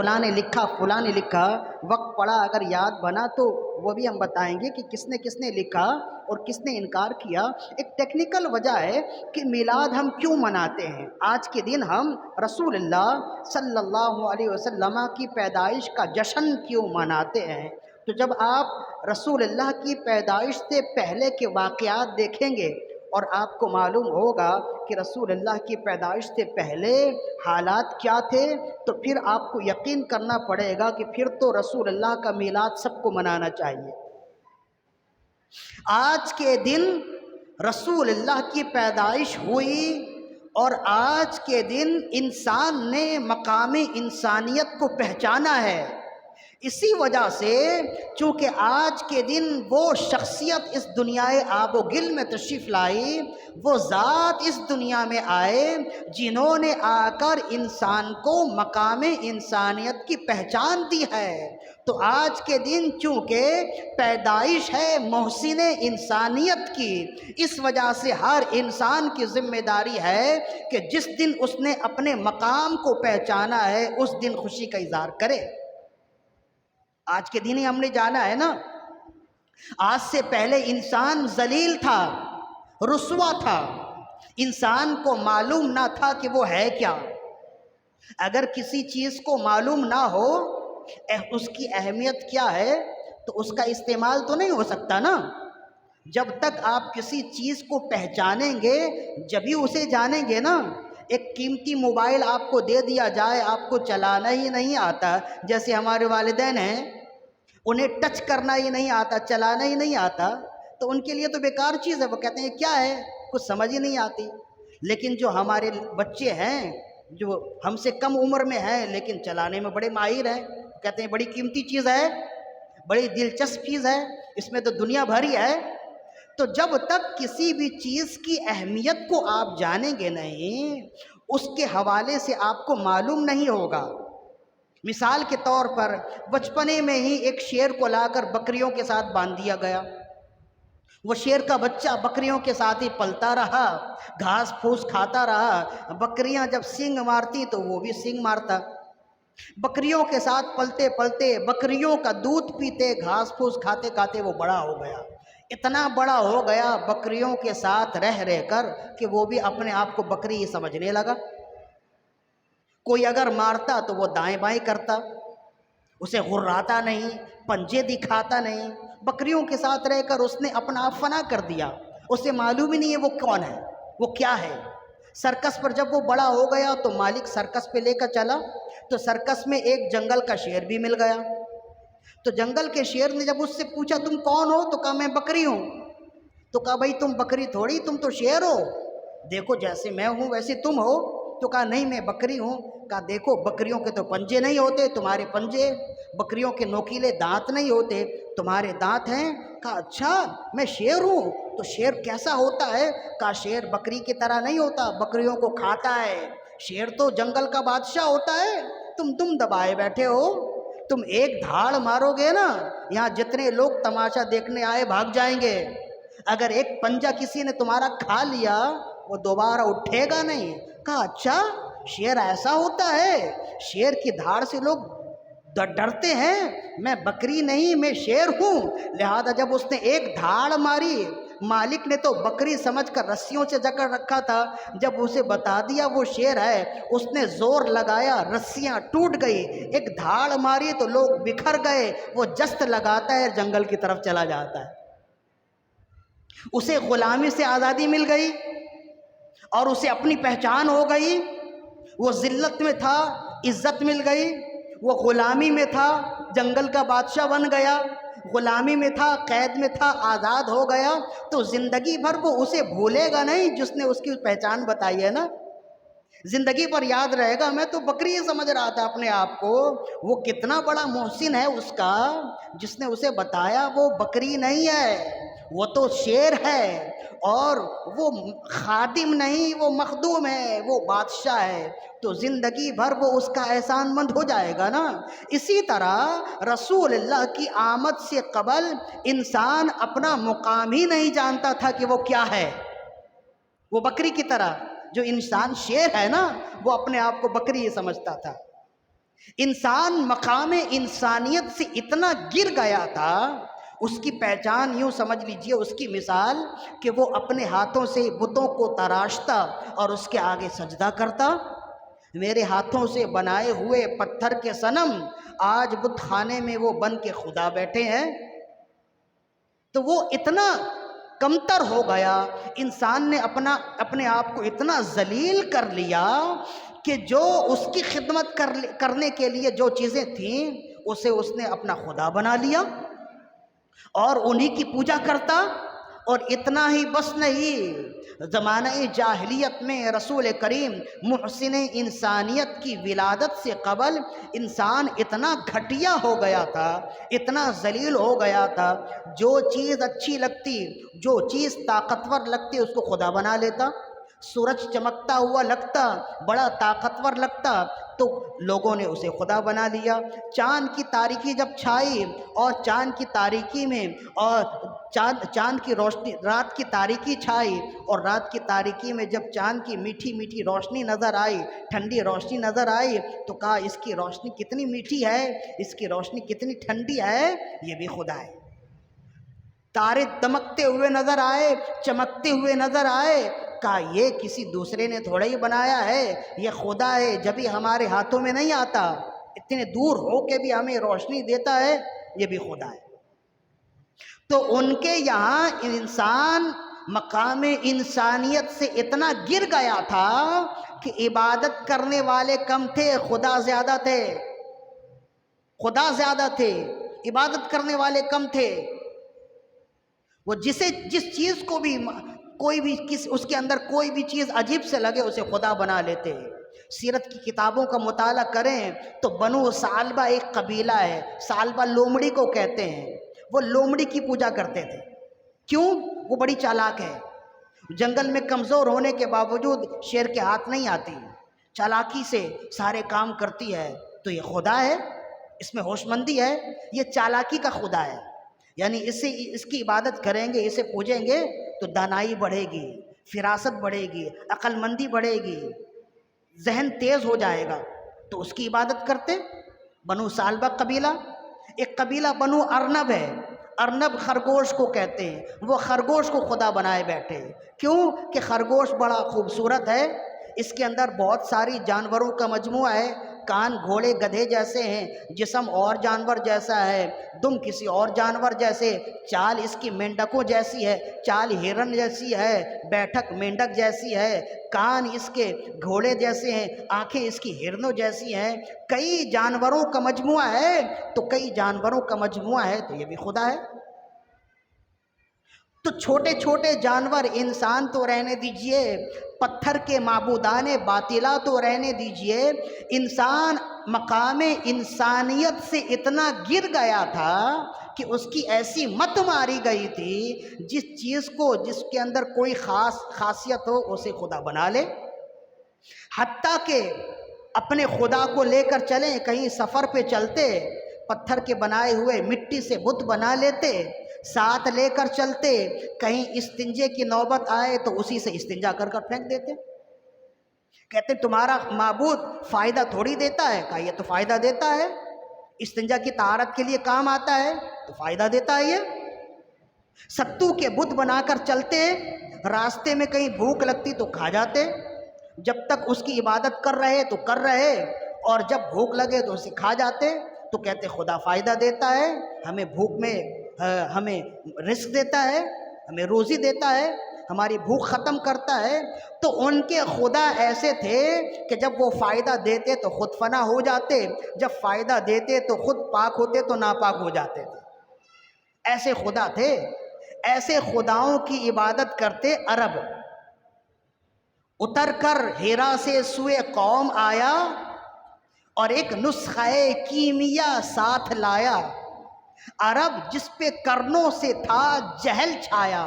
فلاں نے لکھا فلاں نے لکھا، وقت پڑا اگر یاد بنا تو وہ بھی ہم بتائیں گے کہ کس نے لکھا اور کس نے انکار کیا۔ ایک ٹیکنیکل وجہ ہے کہ میلاد ہم کیوں مناتے ہیں۔ آج کے دن ہم رسول اللہ صلی اللہ علیہ وسلم کی پیدائش کا جشن کیوں مناتے ہیں؟ تو جب آپ رسول اللہ کی پیدائش سے پہلے کے واقعات دیکھیں گے اور آپ کو معلوم ہوگا کہ رسول اللہ کی پیدائش سے پہلے حالات کیا تھے، تو پھر آپ کو یقین کرنا پڑے گا کہ پھر تو رسول اللہ کا میلاد سب کو منانا چاہیے۔ آج کے دن رسول اللہ کی پیدائش ہوئی اور آج کے دن انسان نے مقام انسانیت کو پہچانا ہے۔ اسی وجہ سے چونکہ آج کے دن وہ شخصیت اس دنیا آب و گل میں تشریف لائی، وہ ذات اس دنیا میں آئے جنہوں نے آ کر انسان کو مقام انسانیت کی پہچان دی ہے۔ تو آج کے دن چونکہ پیدائش ہے محسن انسانیت کی، اس وجہ سے ہر انسان کی ذمہ داری ہے کہ جس دن اس نے اپنے مقام کو پہچانا ہے اس دن خوشی کا اظہار کرے۔ آج کے دن ہی ہم نے جانا ہے نا، آج سے پہلے انسان ذلیل تھا، رسوا تھا، انسان کو معلوم نہ تھا کہ وہ ہے کیا۔ اگر کسی چیز کو معلوم نہ ہو اس کی اہمیت کیا ہے تو اس کا استعمال تو نہیں ہو سکتا نا۔ جب تک آپ کسی چیز کو پہچانیں گے جبھی اسے جانیں گے نا۔ ایک قیمتی موبائل آپ کو دے دیا جائے، آپ کو چلانا ہی نہیں آتا، جیسے ہمارے والدین ہیں انہیں ٹچ کرنا ہی نہیں آتا، چلانا ہی نہیں آتا، تو ان کے لیے تو بیکار چیز ہے، وہ کہتے ہیں کیا ہے، کچھ سمجھ ہی نہیں آتی۔ لیکن جو ہمارے بچے ہیں جو ہم سے کم عمر میں ہیں لیکن چلانے میں بڑے ماہر ہیں، کہتے ہیں بڑی قیمتی چیز ہے، بڑی دلچسپ چیز ہے، اس میں تو دنیا بھر ہی ہے۔ تو جب تک کسی بھی چیز کی اہمیت کو آپ جانیں گے نہیں، اس کے حوالے سے آپ کو معلوم نہیں ہوگا۔ مثال کے طور پر بچپنے میں ہی ایک شیر کو لا کر بکریوں کے ساتھ باندھ دیا گیا، وہ شیر کا بچہ بکریوں کے ساتھ ہی پلتا رہا، گھاس پھوس کھاتا رہا، بکریاں جب سینگ مارتی تو وہ بھی سینگ مارتا، بکریوں کے ساتھ پلتے پلتے، بکریوں کا دودھ پیتے، گھاس پھوس کھاتے کھاتے وہ بڑا ہو گیا، اتنا بڑا ہو گیا بکریوں کے ساتھ رہ کر کہ وہ بھی اپنے آپ کو بکری ہی سمجھنے لگا۔ کوئی اگر مارتا تو وہ دائیں بائیں کرتا، اسے غراتا نہیں، پنجے دکھاتا نہیں، بکریوں کے ساتھ رہ کر اس نے اپنا آپ فنا کر دیا، اسے معلوم ہی نہیں ہے وہ کون ہے، وہ کیا ہے۔ سرکس پر جب وہ بڑا ہو گیا تو مالک سرکس پہ لے کر چلا تو سرکس میں ایک جنگل کا شیر بھی مل گیا، تو جنگل کے شیر نے جب اس سے پوچھا تم کون ہو، تو کہا میں بکری ہوں، تو کہا بھائی تم بکری تھوڑی، تم تو شیر ہو، دیکھو جیسے میں ہوں ویسے تم ہو، تو کہا نہیں میں بکری ہوں، کہا دیکھو بکریوں کے تو پنجے نہیں ہوتے، تمہارے پنجے، بکریوں کے نوکیلے دانت نہیں ہوتے، تمہارے دانت ہیں، کہا اچھا میں شیر ہوں، تو شیر کیسا ہوتا ہے، کہا شیر بکری کی طرح نہیں ہوتا، بکریوں کو کھاتا ہے، شیر تو جنگل کا بادشاہ ہوتا ہے، تم دبائے بیٹھے ہو، تم ایک دھاڑ مارو گے نا یہاں جتنے لوگ تماشا دیکھنے آئے بھاگ جائیں گے، اگر ایک پنجہ کسی نے تمہارا کھا لیا وہ دوبارہ اٹھے گا نہیں۔ کہا اچھا شیر ایسا ہوتا ہے، شیر کی دھاڑ سے لوگ ڈرتے ہیں، میں بکری نہیں میں شیر ہوں، لہذا جب اس نے ایک دھاڑ ماری، مالک نے تو بکری سمجھ کر رسیوں سے جکڑ رکھا تھا، جب اسے بتا دیا وہ شیر ہے، اس نے زور لگایا، رسیاں ٹوٹ گئی، ایک دھاڑ ماری تو لوگ بکھر گئے، وہ جست لگاتا ہے جنگل کی طرف چلا جاتا ہے۔ اسے غلامی سے آزادی مل گئی اور اسے اپنی پہچان ہو گئی، وہ ذلت میں تھا عزت مل گئی، وہ غلامی میں تھا جنگل کا بادشاہ بن گیا، غلامی میں تھا قید میں تھا آزاد ہو گیا، تو زندگی بھر وہ اسے بھولے گا نہیں جس نے اس کی پہچان بتائی ہے نا، زندگی پر یاد رہے گا میں تو بکری ہی سمجھ رہا تھا اپنے آپ کو، وہ کتنا بڑا محسن ہے اس کا جس نے اسے بتایا وہ بکری نہیں ہے، وہ تو شیر ہے، اور وہ خادم نہیں وہ مخدوم ہے، وہ بادشاہ ہے، تو زندگی بھر وہ اس کا احسان مند ہو جائے گا نا۔ اسی طرح رسول اللہ کی آمد سے قبل انسان اپنا مقام ہی نہیں جانتا تھا کہ وہ کیا ہے، وہ بکری کی طرح، جو انسان شیر ہے نا وہ اپنے آپ کو بکری ہی سمجھتا تھا۔ انسان مقام انسانیت سے اتنا گر گیا تھا، اس کی پہچان یوں سمجھ لیجئے، اس کی مثال کہ وہ اپنے ہاتھوں سے بتوں کو تراشتا اور اس کے آگے سجدہ کرتا۔ میرے ہاتھوں سے بنائے ہوئے پتھر کے صنم آج بت خانے میں وہ بن کے خدا بیٹھے ہیں۔ تو وہ اتنا کمتر ہو گیا، انسان نے اپنے آپ کو اتنا ذلیل کر لیا کہ جو اس کی خدمت کرنے کے لیے جو چیزیں تھیں اسے اس نے اپنا خدا بنا لیا اور انہی کی پوجا کرتا۔ اور اتنا ہی بس نہیں، زمانہ جاہلیت میں رسول کریم محسن انسانیت کی ولادت سے قبل انسان اتنا گھٹیا ہو گیا تھا، اتنا ذلیل ہو گیا تھا، جو چیز اچھی لگتی، جو چیز طاقتور لگتی اس کو خدا بنا لیتا۔ سورج چمکتا ہوا لگتا، بڑا طاقتور لگتا، تو لوگوں نے اسے خدا بنا لیا۔ چاند کی تاریکی جب چھائی اور چاند کی تاریکی میں اور چاند کی روشنی، رات کی تاریکی چھائی اور رات کی تاریکی میں جب چاند کی میٹھی میٹھی روشنی نظر آئی، ٹھنڈی روشنی نظر آئی، تو کہا اس کی روشنی کتنی میٹھی ہے، اس کی روشنی کتنی ٹھنڈی ہے، یہ بھی خدا ہے۔ تارے دمکتے ہوئے نظر آئے، چمکتے ہوئے نظر آئے، کہا یہ کسی دوسرے نے تھوڑا ہی بنایا ہے، یہ خدا ہے، جبھی ہمارے ہاتھوں میں نہیں آتا، اتنے دور ہو کے بھی ہمیں روشنی دیتا ہے، یہ بھی خدا ہے۔ تو ان کے یہاں انسان مقام انسانیت سے اتنا گر گیا تھا کہ عبادت کرنے والے کم تھے، خدا زیادہ تھے، خدا زیادہ تھے، عبادت کرنے والے کم تھے۔ وہ جس چیز کو بھی اس کے اندر کوئی بھی چیز عجیب سے لگے اسے خدا بنا لیتے ہیں۔ سیرت کی کتابوں کا مطالعہ کریں تو بنو ثعلبہ ایک قبیلہ ہے، ثعلبہ لومڑی کو کہتے ہیں، وہ لومڑی کی پوجا کرتے تھے۔ کیوں؟ وہ بڑی چالاک ہے، جنگل میں کمزور ہونے کے باوجود شیر کے ہاتھ نہیں آتی، چالاکی سے سارے کام کرتی ہے، تو یہ خدا ہے، اس میں ہوش مندی ہے، یہ چالاکی کا خدا ہے۔ یعنی اس کی عبادت کریں گے، اسے پوجیں گے تو دانائی بڑھے گی، فراست بڑھے گی، عقل مندی بڑھے گی، ذہن تیز ہو جائے گا، تو اس کی عبادت کرتے۔ بنو ثعلبہ قبیلہ، ایک قبیلہ بنو ارنب ہے، ارنب خرگوش کو کہتے ہیں، وہ خرگوش کو خدا بنائے بیٹھے۔ کیوں کہ خرگوش بڑا خوبصورت ہے، اس کے اندر بہت ساری جانوروں کا مجموعہ ہے، کان گھوڑے گدھے جیسے ہیں، جسم اور جانور جیسا ہے، دم کسی اور جانور جیسے، چال اس کی مینڈکوں جیسی ہے، چال ہرن جیسی ہے، بیٹھک مینڈک جیسی ہے، کان اس کے گھوڑے جیسے ہیں، آنکھیں اس کی ہرنوں جیسی ہیں، کئی جانوروں کا مجموعہ ہے، تو کئی جانوروں کا مجموعہ ہے تو یہ بھی خدا ہے۔ تو چھوٹے چھوٹے جانور، انسان تو رہنے دیجئے، پتھر کے معبودان باطلا تو رہنے دیجئے، انسان مقام انسانیت سے اتنا گر گیا تھا کہ اس کی ایسی مت ماری گئی تھی، جس چیز کو، جس کے اندر کوئی خاصیت ہو اسے خدا بنا لے۔ حتیٰ کہ اپنے خدا کو لے کر چلیں، کہیں سفر پہ چلتے، پتھر کے بنائے ہوئے مٹی سے بت بنا لیتے، ساتھ لے کر چلتے، کہیں استنجے کی نوبت آئے تو اسی سے استنجا کر کر پھینک دیتے۔ کہتے تمہارا معبود فائدہ تھوڑی دیتا ہے، کہا یہ تو فائدہ دیتا ہے، استنجا کی طہارت کے لیے کام آتا ہے تو فائدہ دیتا ہے۔ یہ ستو کے بت بنا کر چلتے، راستے میں کہیں بھوک لگتی تو کھا جاتے، جب تک اس کی عبادت کر رہے تو کر رہے، اور جب بھوک لگے تو اسے کھا جاتے۔ تو کہتے خدا فائدہ دیتا ہے، ہمیں بھوک میں ہمیں رزق دیتا ہے، ہمیں روزی دیتا ہے، ہماری بھوک ختم کرتا ہے۔ تو ان کے خدا ایسے تھے کہ جب وہ فائدہ دیتے تو خود فنا ہو جاتے، جب فائدہ دیتے تو خود پاک ہوتے تو ناپاک ہو جاتے تھے۔ ایسے خدا تھے، ایسے خداؤں کی عبادت کرتے عرب۔ اتر کر ہیرا سے سوئے قوم آیا اور ایک نسخہ کیمیا ساتھ لایا، عرب جس پہ کرنوں سے تھا جہل چھایا،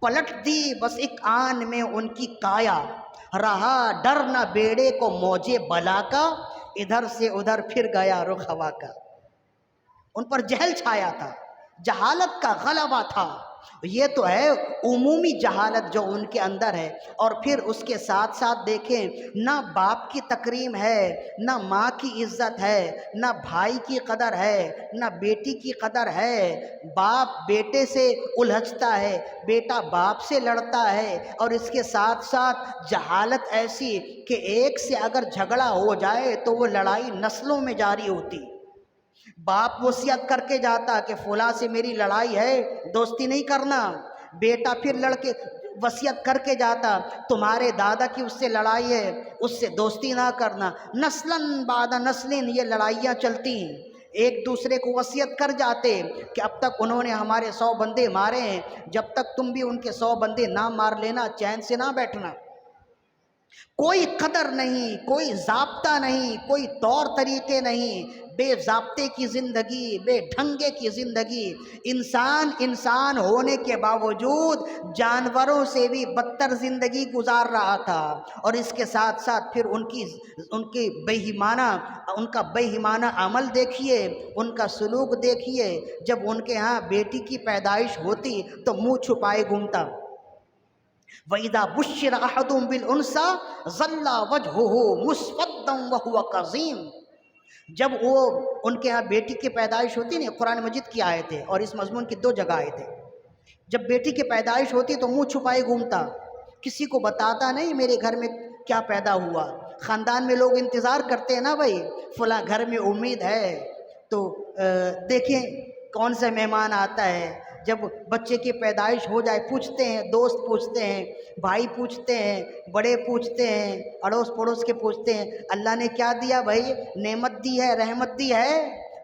پلٹ دی بس ایک آن میں ان کی کایا، رہا ڈر نہ بیڑے کو موجے بلا کا، ادھر سے ادھر پھر گیا رخ ہوا کا۔ ان پر جہل چھایا تھا، جہالت کا غلبہ تھا، یہ تو ہے عمومی جہالت جو ان کے اندر ہے۔ اور پھر اس کے ساتھ ساتھ دیکھیں، نہ باپ کی تکریم ہے، نہ ماں کی عزت ہے، نہ بھائی کی قدر ہے، نہ بیٹی کی قدر ہے۔ باپ بیٹے سے الجھتا ہے، بیٹا باپ سے لڑتا ہے، اور اس کے ساتھ ساتھ جہالت ایسی کہ ایک سے اگر جھگڑا ہو جائے تو وہ لڑائی نسلوں میں جاری ہوتی۔ باپ وصیت کر کے جاتا کہ فلاں سے میری لڑائی ہے، دوستی نہیں کرنا۔ بیٹا پھر لڑکے وصیت کر کے جاتا تمہارے دادا کی اس سے لڑائی ہے، اس سے دوستی نہ کرنا۔ نسلاً بعد نسلیں یہ لڑائیاں چلتی ہیں، ایک دوسرے کو وصیت کر جاتے کہ اب تک انہوں نے ہمارے 100 بندے مارے ہیں، جب تک تم بھی ان کے 100 بندے نہ مار لینا چین سے نہ بیٹھنا۔ کوئی قدر نہیں، کوئی ضابطہ نہیں، کوئی طور طریقے نہیں، بے ضابطے کی زندگی، بے ڈھنگے کی زندگی۔ انسان ہونے کے باوجود جانوروں سے بھی بدتر زندگی گزار رہا تھا۔ اور اس کے ساتھ ساتھ پھر ان کا بے ایمانہ عمل دیکھیے، ان کا سلوک دیکھیے۔ جب ان کے ہاں بیٹی کی پیدائش ہوتی تو منہ چھپائے گھومتا۔ وَإِذَا بُشِّرَ أَحَدٌ بِالْأُنثَىٰ ظَلَّ وَجْهُهُ مُسْوَدًّا وَهُوَ كَظِيمٌ۔ جب وہ ان کے ہاں بیٹی کی پیدائش ہوتی نا، قرآن مجید کی آیت ہے اور اس مضمون کی 2 جگہ آئے تھے، جب بیٹی کی پیدائش ہوتی تو منہ چھپائے گھومتا، کسی کو بتاتا نہیں میرے گھر میں کیا پیدا ہوا۔ خاندان میں لوگ انتظار کرتے ہیں نا، بھائی فلاں گھر میں امید ہے تو دیکھیں کون سا مہمان آتا ہے۔ جب بچے کی پیدائش ہو جائے پوچھتے ہیں، دوست پوچھتے ہیں، بھائی پوچھتے ہیں، بڑے پوچھتے ہیں، اڑوس پڑوس کے پوچھتے ہیں اللہ نے کیا دیا بھائی، نعمت دی ہے، رحمت دی ہے؟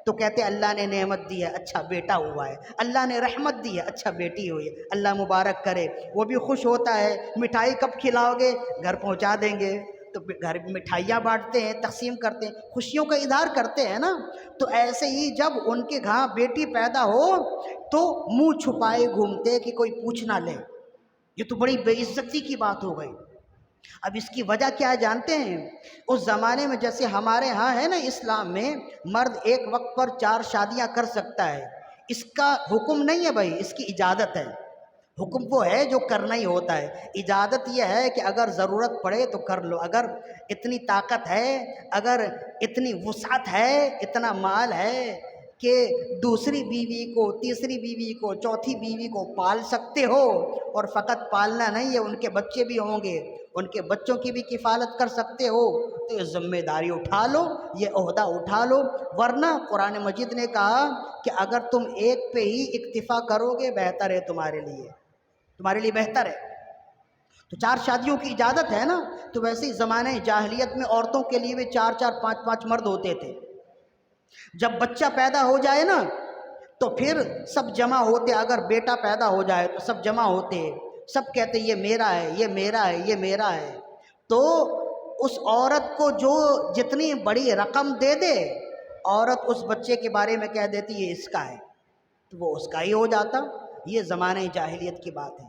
تو کہتے ہیں اللہ نے نعمت دی ہے، اچھا بیٹا ہوا ہے۔ اللہ نے رحمت دی ہے، اچھا بیٹی ہوئی ہے، اللہ مبارک کرے۔ وہ بھی خوش ہوتا ہے، مٹھائی کب کھلاؤ گے؟ گھر پہنچا دیں گے۔ تو گھر مٹھائیاں بانٹتے ہیں، تقسیم کرتے ہیں، خوشیوں کا اظہار کرتے ہیں نا۔ تو ایسے ہی جب ان کے گھاں بیٹی پیدا ہو تو منہ چھپائے گھومتے کہ کوئی پوچھ نہ لے۔ یہ تو بڑی بے عزتی کی بات ہو گئی۔ اب اس کی وجہ کیا جانتے ہیں؟ اس زمانے میں جیسے ہمارے ہاں ہے نا اسلام میں، مرد ایک وقت پر 4 شادیاں کر سکتا ہے، اس کا حکم نہیں ہے بھائی، اس کی اجازت ہے۔ حکم وہ ہے جو کرنا ہی ہوتا ہے، اجازت یہ ہے کہ اگر ضرورت پڑے تو کر لو، اگر اتنی طاقت ہے، اگر اتنی وسعت ہے، اتنا مال ہے کہ دوسری بیوی کو، تیسری بیوی کو، چوتھی بیوی کو پال سکتے ہو، اور فقط پالنا نہیں ہے ان کے بچے بھی ہوں گے، ان کے بچوں کی بھی کفالت کر سکتے ہو، تو یہ ذمہ داری اٹھا لو، یہ عہدہ اٹھا لو۔ ورنہ قرآن مجید نے کہا کہ اگر تم ایک پہ ہی اکتفا کرو گے بہتر ہے، تمہارے لیے بہتر ہے۔ تو 4 شادیوں کی اجازت ہے نا، تو ویسے ہی زمانہ جاہلیت میں عورتوں کے لیے بھی 4 5 مرد ہوتے تھے۔ جب بچہ پیدا ہو جائے نا تو پھر سب جمع ہوتے، اگر بیٹا پیدا ہو جائے تو سب جمع ہوتے، سب کہتے یہ میرا ہے، یہ میرا ہے، یہ میرا ہے۔ تو اس عورت کو جو جتنی بڑی رقم دے دے، عورت اس بچے کے بارے میں کہہ دیتی یہ اس کا ہے، تو وہ اس کا ہی ہو جاتا۔ یہ زمانہ جاہلیت کی بات ہے۔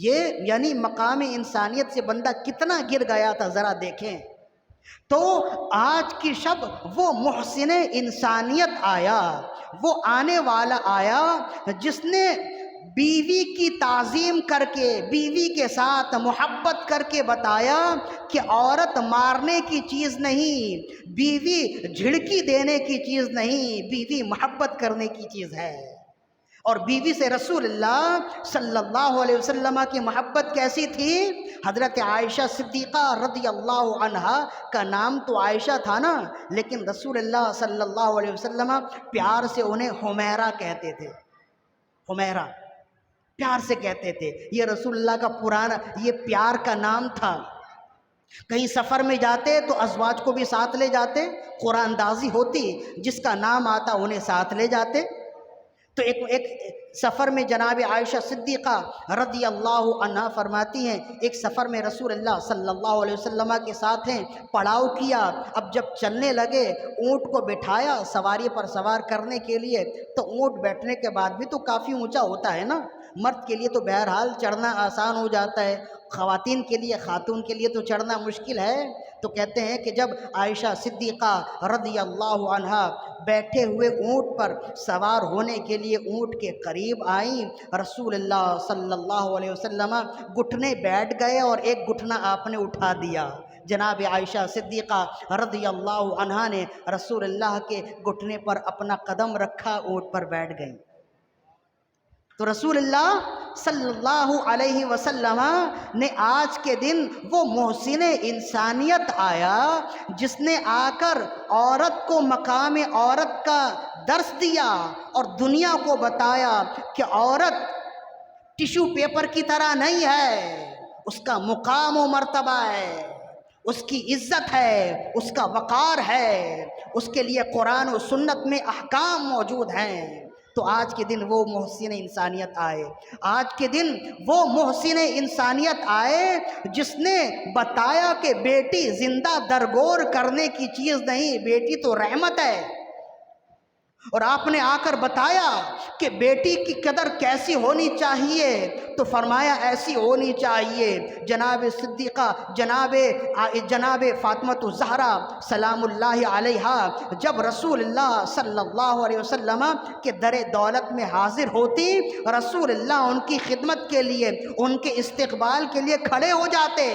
یہ یعنی مقام انسانیت سے بندہ کتنا گر گیا تھا ذرا دیکھیں۔ تو آج کی شب وہ محسن انسانیت آیا، وہ آنے والا آیا جس نے بیوی کی تعظیم کر کے، بیوی کے ساتھ محبت کر کے بتایا کہ عورت مارنے کی چیز نہیں، بیوی جھڑکی دینے کی چیز نہیں، بیوی محبت کرنے کی چیز ہے۔ اور بیوی سے رسول اللہ صلی اللہ علیہ وسلم کی محبت کیسی تھی؟ حضرت عائشہ صدیقہ رضی اللہ عنہا کا نام تو عائشہ تھا نا، لیکن رسول اللہ صلی اللہ علیہ وسلم پیار سے انہیں حمیرہ کہتے تھے۔ حمیرہ پیار سے کہتے تھے، یہ رسول اللہ کا پرانا یہ پیار کا نام تھا۔ کہیں سفر میں جاتے تو ازواج کو بھی ساتھ لے جاتے، قرآن اندازی ہوتی، جس کا نام آتا انہیں ساتھ لے جاتے۔ تو ایک سفر میں جناب عائشہ صدیقہ رضی اللہ عنہا فرماتی ہیں، ایک سفر میں رسول اللہ صلی اللہ علیہ وسلم کے ساتھ ہیں، پڑاؤ کیا، اب جب چلنے لگے اونٹ کو بٹھایا سواری پر سوار کرنے کے لیے، تو اونٹ بیٹھنے کے بعد بھی تو کافی اونچا ہوتا ہے نا، مرد کے لیے تو بہرحال چڑھنا آسان ہو جاتا ہے، خواتین کے لیے، خاتون کے لیے تو چڑھنا مشکل ہے۔ تو کہتے ہیں کہ جب عائشہ صدیقہ رضی اللہ عنہا بیٹھے ہوئے اونٹ پر سوار ہونے کے لیے اونٹ کے قریب آئیں۔ رسول اللہ صلی اللہ علیہ وسلم گھٹنے بیٹھ گئے اور ایک گھٹنا آپ نے اٹھا دیا۔ جناب عائشہ صدیقہ رضی اللہ عنہا نے رسول اللہ کے گھٹنے پر اپنا قدم رکھا، اونٹ پر بیٹھ گئیں۔ تو رسول اللہ صلی اللہ علیہ وسلم نے آج کے دن وہ محسن انسانیت آیا جس نے آ کر عورت کو مقام عورت کا درس دیا اور دنیا کو بتایا کہ عورت ٹیشو پیپر کی طرح نہیں ہے، اس کا مقام و مرتبہ ہے، اس کی عزت ہے، اس کا وقار ہے، اس کے لیے قرآن و سنت میں احکام موجود ہیں۔ تو آج کے دن وہ محسن انسانیت آئے، آج کے دن وہ محسن انسانیت آئے جس نے بتایا کہ بیٹی زندہ درگور کرنے کی چیز نہیں، بیٹی تو رحمت ہے۔ اور آپ نے آ کر بتایا کہ بیٹی کی قدر کیسی ہونی چاہیے، تو فرمایا ایسی ہونی چاہیے جناب صدیقہ جناب فاطمۃ الزہرا سلام اللہ علیہا جب رسول اللہ صلی اللہ علیہ وسلم کے در دولت میں حاضر ہوتی، رسول اللہ ان کی خدمت کے لیے، ان کے استقبال کے لیے کھڑے ہو جاتے۔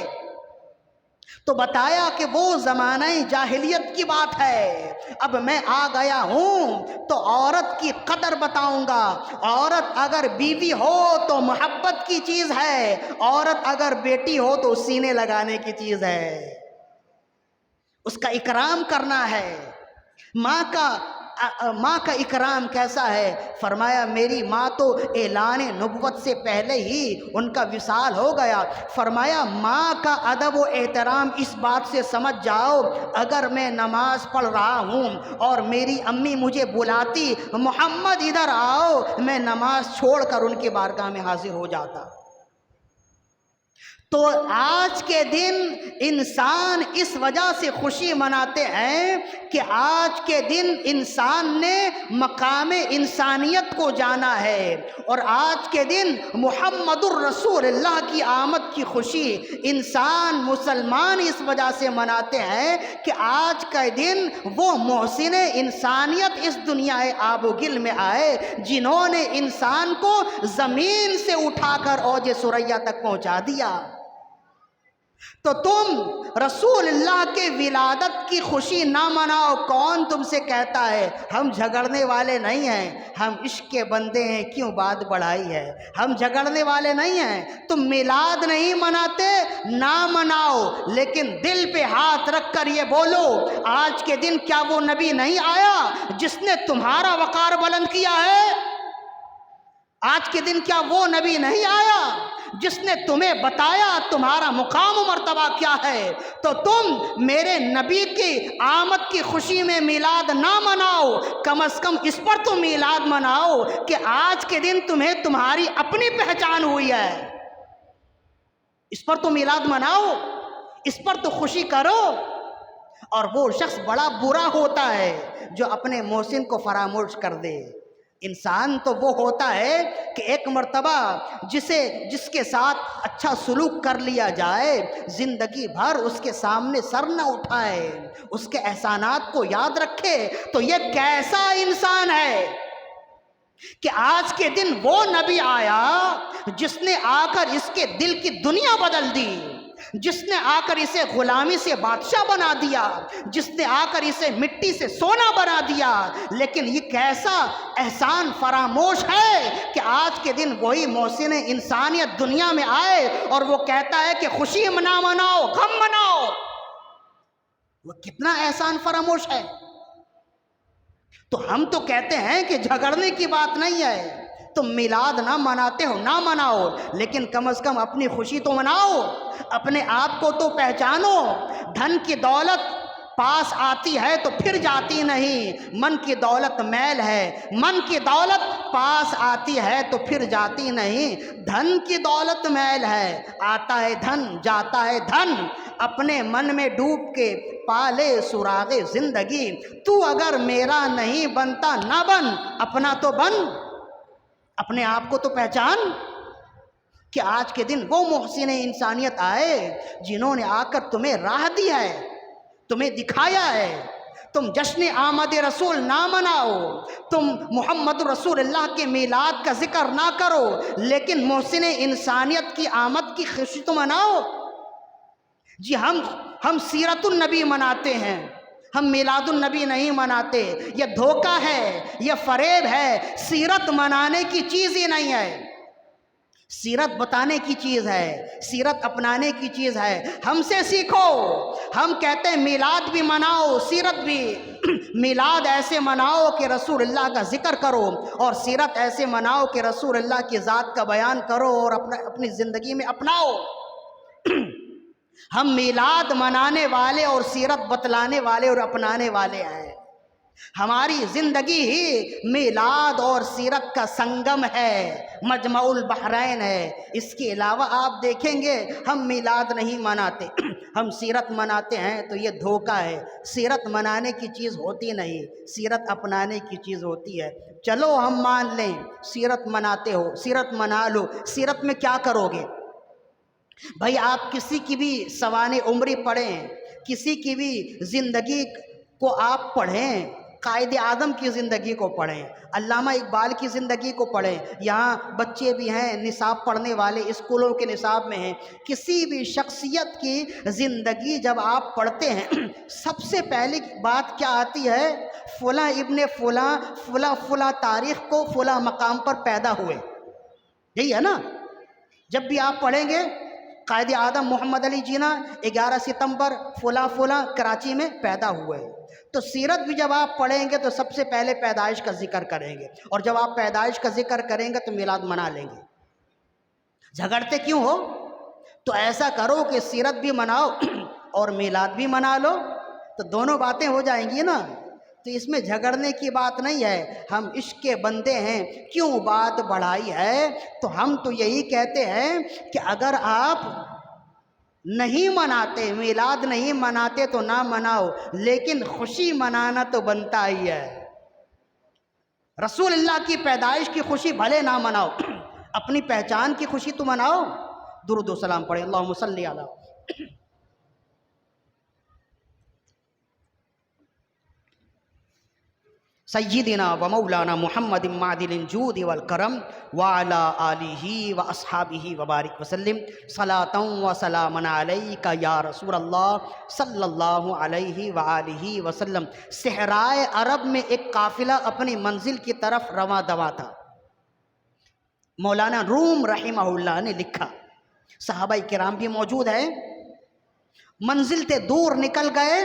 تو بتایا کہ وہ زمانہ جاہلیت کی بات ہے، اب میں آ گیا ہوں تو عورت کی قدر بتاؤں گا۔ عورت اگر بیوی ہو تو محبت کی چیز ہے، عورت اگر بیٹی ہو تو سینے لگانے کی چیز ہے، اس کا اکرام کرنا ہے۔ ماں کا اکرام کیسا ہے؟ فرمایا میری ماں تو اعلان نبوت سے پہلے ہی ان کا وصال ہو گیا۔ فرمایا ماں کا ادب و احترام اس بات سے سمجھ جاؤ، اگر میں نماز پڑھ رہا ہوں اور میری امی مجھے بلاتی محمد ادھر آؤ، میں نماز چھوڑ کر ان کے بارگاہ میں حاضر ہو جاتا۔ تو آج کے دن انسان اس وجہ سے خوشی مناتے ہیں کہ آج کے دن انسان نے مقام انسانیت کو جانا ہے، اور آج کے دن محمد الرسول اللہ کی آمد کی خوشی انسان مسلمان اس وجہ سے مناتے ہیں کہ آج کا دن وہ محسن انسانیت اس دنیا آب و گل میں آئے جنہوں نے انسان کو زمین سے اٹھا کر اوج ثریا تک پہنچا دیا۔ تو تم رسول اللہ کے ولادت کی خوشی نہ مناؤ، کون تم سے کہتا ہے؟ ہم جھگڑنے والے نہیں ہیں، ہم عشق کے بندے ہیں، کیوں بات بڑھائی ہے؟ ہم جھگڑنے والے نہیں ہیں۔ تم میلاد نہیں مناتے، نہ مناؤ، لیکن دل پہ ہاتھ رکھ کر یہ بولو آج کے دن کیا وہ نبی نہیں آیا جس نے تمہارا وقار بلند کیا ہے؟ آج کے دن کیا وہ نبی نہیں آیا جس نے تمہیں بتایا تمہارا مقام و مرتبہ کیا ہے؟ تو تم میرے نبی کی آمد کی خوشی میں میلاد نہ مناؤ، کم از کم اس پر تو میلاد مناؤ کہ آج کے دن تمہیں تمہاری اپنی پہچان ہوئی ہے، اس پر تو میلاد مناؤ، اس پر تو خوشی کرو۔ اور وہ شخص بڑا برا ہوتا ہے جو اپنے محسن کو فراموش کر دے۔ انسان تو وہ ہوتا ہے کہ ایک مرتبہ جس کے ساتھ اچھا سلوک کر لیا جائے، زندگی بھر اس کے سامنے سر نہ اٹھائے، اس کے احسانات کو یاد رکھے، تو یہ کیسا انسان ہے کہ آج کے دن وہ نبی آیا جس نے آ کر اس کے دل کی دنیا بدل دی، جس نے آ کر اسے غلامی سے بادشاہ بنا دیا، جس نے آ کر اسے مٹی سے سونا بنا دیا۔ لیکن یہ کیسا احسان فراموش ہے کہ آج کے دن وہی محسن انسانیت دنیا میں آئے اور وہ کہتا ہے کہ خوشی نہ مناؤ، غم مناؤ۔ وہ کتنا احسان فراموش ہے۔ تو ہم تو کہتے ہیں کہ جھگڑنے کی بات نہیں ہے، تم میلاد نہ مناتے ہو نہ مناؤ، لیکن کم از کم اپنی خوشی تو مناؤ، اپنے آپ کو تو پہچانو۔ دھن کی دولت پاس آتی ہے تو پھر جاتی نہیں، من کی دولت میل ہے، من کی دولت پاس آتی ہے تو پھر جاتی نہیں۔ دھن کی دولت میل ہے، آتا ہے دھن جاتا ہے دھن، اپنے من میں ڈوب کے پالے سراغ زندگی۔ تو اگر میرا نہیں بنتا نہ بن، اپنا تو بن، اپنے آپ کو تو پہچان۔ کہ آج کے دن وہ محسن انسانیت آئے جنہوں نے آ کر تمہیں راہ دی ہے، تمہیں دکھایا ہے، تم جشن آمد رسول نہ مناؤ، تم محمد رسول اللہ کے میلاد کا ذکر نہ کرو، لیکن محسن انسانیت کی آمد کی خوشی تو مناؤ۔ جی ہم سیرت النبی مناتے ہیں، ہم میلاد النبی نہیں مناتے۔ یہ دھوکہ ہے، یہ فریب ہے۔ سیرت منانے کی چیز ہی نہیں ہے، سیرت بتانے کی چیز ہے، سیرت اپنانے کی چیز ہے۔ ہم سے سیکھو، ہم کہتے ہیں میلاد بھی مناؤ، سیرت بھی۔ میلاد ایسے مناؤ کہ رسول اللہ کا ذکر کرو، اور سیرت ایسے مناؤ کہ رسول اللہ کی ذات کا بیان کرو اور اپنی زندگی میں اپناؤ۔ ہم میلاد منانے والے اور سیرت بتلانے والے اور اپنانے والے ہیں۔ ہماری زندگی ہی میلاد اور سیرت کا سنگم ہے، مجمع البحرین ہے۔ اس کے علاوہ آپ دیکھیں گے ہم میلاد نہیں مناتے، ہم سیرت مناتے ہیں، تو یہ دھوکہ ہے۔ سیرت منانے کی چیز ہوتی نہیں، سیرت اپنانے کی چیز ہوتی ہے۔ چلو ہم مان لیں سیرت مناتے ہو، سیرت منا لو۔ سیرت میں کیا کرو گے بھائی؟ آپ کسی کی بھی سوانح عمری پڑھیں، کسی کی بھی زندگی کو آپ پڑھیں، قائد اعظم کی زندگی کو پڑھیں، علامہ اقبال کی زندگی کو پڑھیں۔ یہاں بچے بھی ہیں نصاب پڑھنے والے، اسکولوں کے نصاب میں ہیں۔ کسی بھی شخصیت کی زندگی جب آپ پڑھتے ہیں، سب سے پہلی بات کیا آتی ہے؟ فلاں ابن فلاں فلاں فلاں تاریخ کو فلاں مقام پر پیدا ہوئے، یہی ہے نا؟ جب بھی آپ پڑھیں گے قائد اعظم محمد علی جناح 11 ستمبر فلاں فلاں کراچی میں پیدا ہوئے، تو سیرت بھی جب آپ پڑھیں گے تو سب سے پہلے پیدائش کا ذکر کریں گے، اور جب آپ پیدائش کا ذکر کریں گے تو میلاد منا لیں گے۔ جھگڑتے کیوں ہو؟ تو ایسا کرو کہ سیرت بھی مناؤ اور میلاد بھی منا لو، تو دونوں باتیں ہو جائیں گی نا۔ تو اس میں جھگڑنے کی بات نہیں ہے، ہم عشق کے بندے ہیں۔ کیوں بات بڑھائی ہے؟ تو ہم تو یہی کہتے ہیں کہ اگر آپ نہیں مناتے، میلاد نہیں مناتے تو نہ مناؤ، لیکن خوشی منانا تو بنتا ہی ہے۔ رسول اللہ کی پیدائش کی خوشی بھلے نہ مناؤ، اپنی پہچان کی خوشی تو مناؤ۔ درود و سلام پڑھیں، اللہم صلی علی سیدنا و مولانا محمد معدن الجود والکرم وعلی آلہ و اصحابہ وبارک وسلم صلاۃ و سلاما علیک یا رسول اللہ صلی اللہ علیہ وآلہ وسلم۔ صحرائے عرب میں ایک قافلہ اپنی منزل کی طرف رواں دواں تھا۔ مولانا روم رحمہ اللہ نے لکھا، صحابہ کرام بھی موجود ہیں، منزل سے دور نکل گئے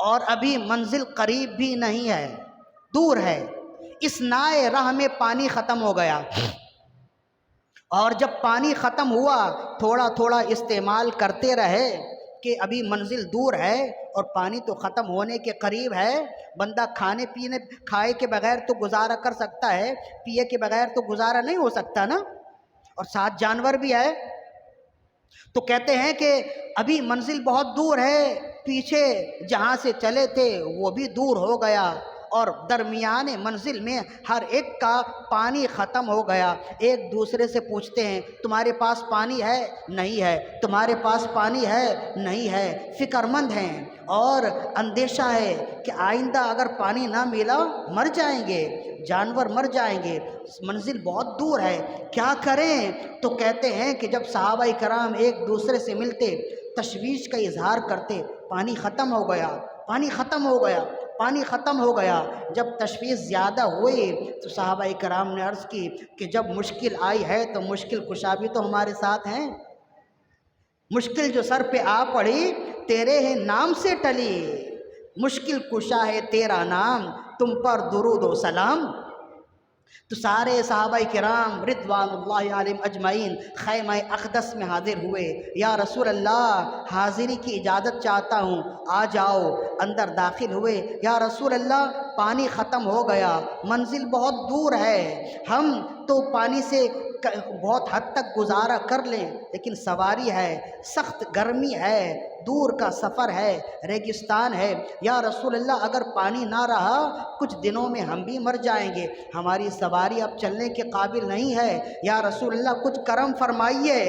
اور ابھی منزل قریب بھی نہیں ہے، دور ہے۔ اس نائے راہ میں پانی ختم ہو گیا، اور جب پانی ختم ہوا تھوڑا تھوڑا استعمال کرتے رہے کہ ابھی منزل دور ہے اور پانی تو ختم ہونے کے قریب ہے۔ بندہ کھائے کے بغیر تو گزارا کر سکتا ہے، پیے کے بغیر تو گزارا نہیں ہو سکتا نا، اور ساتھ جانور بھی ہے۔ تو کہتے ہیں کہ ابھی منزل بہت دور ہے، پیچھے جہاں سے چلے تھے وہ بھی دور ہو گیا، اور درمیان منزل میں ہر ایک کا پانی ختم ہو گیا۔ ایک دوسرے سے پوچھتے ہیں تمہارے پاس پانی ہے؟ نہیں ہے۔ تمہارے پاس پانی ہے؟ نہیں ہے۔ فکر مند ہیں اور اندیشہ ہے کہ آئندہ اگر پانی نہ ملا مر جائیں گے، جانور مر جائیں گے، منزل بہت دور ہے، کیا کریں؟ تو کہتے ہیں کہ جب صحابہ کرام ایک دوسرے سے ملتے، تشویش کا اظہار کرتے، پانی ختم ہو گیا، پانی ختم ہو گیا، پانی ختم ہو گیا۔ جب تشویش زیادہ ہوئی تو صحابہ کرام نے عرض کی کہ جب مشکل آئی ہے تو مشکل کشا بھی تو ہمارے ساتھ ہیں۔ مشکل جو سر پہ آ پڑی تیرے ہی نام سے ٹلی، مشکل کشا ہے تیرا نام، تم پر درود و سلام۔ تو سارے صحابہ کرام رضوان اللہ علیہم اجمعین خیمہ اقدس میں حاضر ہوئے۔ یا رسول اللہ حاضری کی اجازت چاہتا ہوں، آ جاؤ۔ اندر داخل ہوئے۔ یا رسول اللہ پانی ختم ہو گیا، منزل بہت دور ہے، ہم تو پانی سے بہت حد تک گزارا کر لیں، لیکن سواری ہے، سخت گرمی ہے، دور کا سفر ہے، ریگستان ہے، یا رسول اللہ اگر پانی نہ رہا کچھ دنوں میں ہم بھی مر جائیں گے، ہماری سواری اب چلنے کے قابل نہیں ہے، یا رسول اللہ کچھ کرم فرمائیے،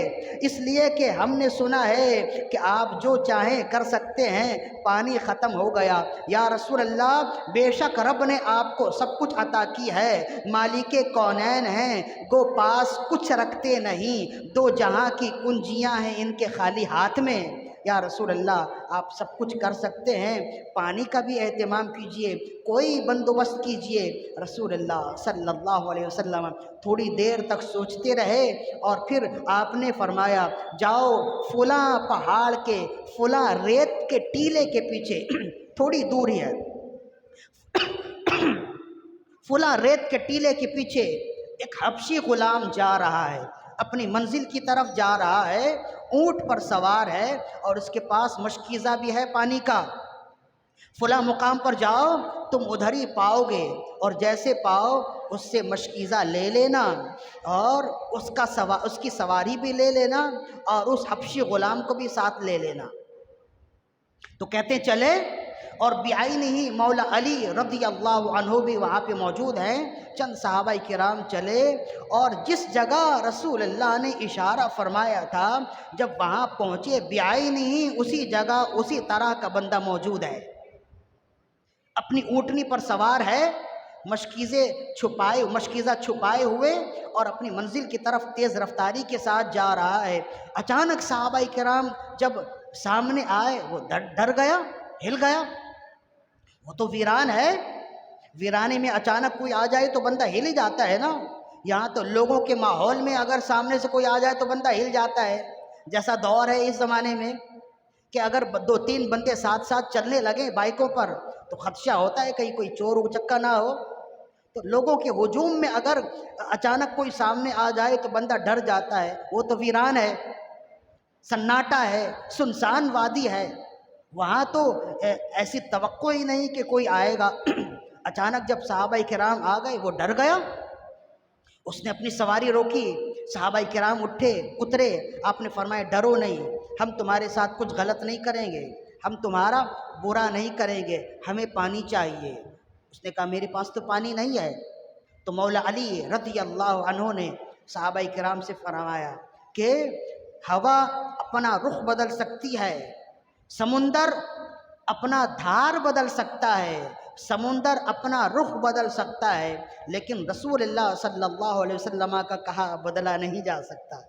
اس لیے کہ ہم نے سنا ہے کہ آپ جو چاہیں کر سکتے ہیں، پانی ختم ہو گیا، یا رسول اللہ بے شک رب نے آپ کو سب کچھ عطا کی ہے، مالک کونین ہیں، گو پاس کچھ رکھتے نہیں، دو جہاں کی کنجیاں ہیں ان کے خالی ہاتھ میں، یا رسول اللہ آپ سب کچھ کر سکتے ہیں، پانی کا بھی اہتمام کیجئے، کوئی بندوبست کیجئے۔ رسول اللہ صلی اللہ علیہ وسلم تھوڑی دیر تک سوچتے رہے اور پھر آپ نے فرمایا جاؤ فلاں پہاڑ کے فلاں ریت کے ٹیلے کے پیچھے تھوڑی دور ہی ہے، فلاں ریت کے ٹیلے کے پیچھے ایک حبشی غلام جا رہا ہے، اپنی منزل کی طرف جا رہا ہے، اونٹ پر سوار ہے اور اس کے پاس مشکیزہ بھی ہے پانی کا، فلاں مقام پر جاؤ تم ادھر ہی پاؤ گے، اور جیسے پاؤ اس سے مشکیزہ لے لینا اور اس کی سواری بھی لے لینا اور اس حبشی غلام کو بھی ساتھ لے لینا۔ تو کہتے چلے، اور بعینہ ہی مولا علی رضی اللہ عنہ بھی وہاں پہ موجود ہیں، چند صحابہ کرام چلے اور جس جگہ رسول اللہ نے اشارہ فرمایا تھا جب وہاں پہنچے بعینہ ہی اسی جگہ اسی طرح کا بندہ موجود ہے، اپنی اونٹنی پر سوار ہے، مشکیزہ چھپائے ہوئے اور اپنی منزل کی طرف تیز رفتاری کے ساتھ جا رہا ہے۔ اچانک صحابہ کرام جب سامنے آئے وہ ڈر گیا، ہل گیا، وہ تو ویران ہے، ویرانے میں اچانک کوئی آ جائے تو بندہ ہل ہی جاتا ہے نا، یہاں تو لوگوں کے ماحول میں اگر سامنے سے کوئی آ جائے تو بندہ ہل جاتا ہے، جیسا دور ہے اس زمانے میں کہ اگر دو تین بندے ساتھ ساتھ چلنے لگیں بائکوں پر تو خدشہ ہوتا ہے کہیں کوئی چور اچکا نہ ہو، تو لوگوں کے ہجوم میں اگر اچانک کوئی سامنے آ جائے تو بندہ ڈر جاتا ہے، وہ تو ویران ہے، سناٹا ہے، سنسان وادی ہے، وہاں تو ایسی توقع ہی نہیں کہ کوئی آئے گا۔ اچانک جب صحابہ کرام آ گئے وہ ڈر گیا، اس نے اپنی سواری روکی، صحابہ کرام اترے، آپ نے فرمایا ڈرو نہیں، ہم تمہارے ساتھ کچھ غلط نہیں کریں گے، ہم تمہارا برا نہیں کریں گے، ہمیں پانی چاہیے۔ اس نے کہا میرے پاس تو پانی نہیں ہے، تو مولا علی رضی اللہ عنہ نے صحابہ کرام سے فرمایا کہ ہوا اپنا رخ بدل سکتی ہے، سمندر اپنا دھار بدل سکتا ہے، سمندر اپنا رخ بدل سکتا ہے، لیکن رسول اللہ صلی اللہ علیہ وسلم کا کہا بدلا نہیں جا سکتا۔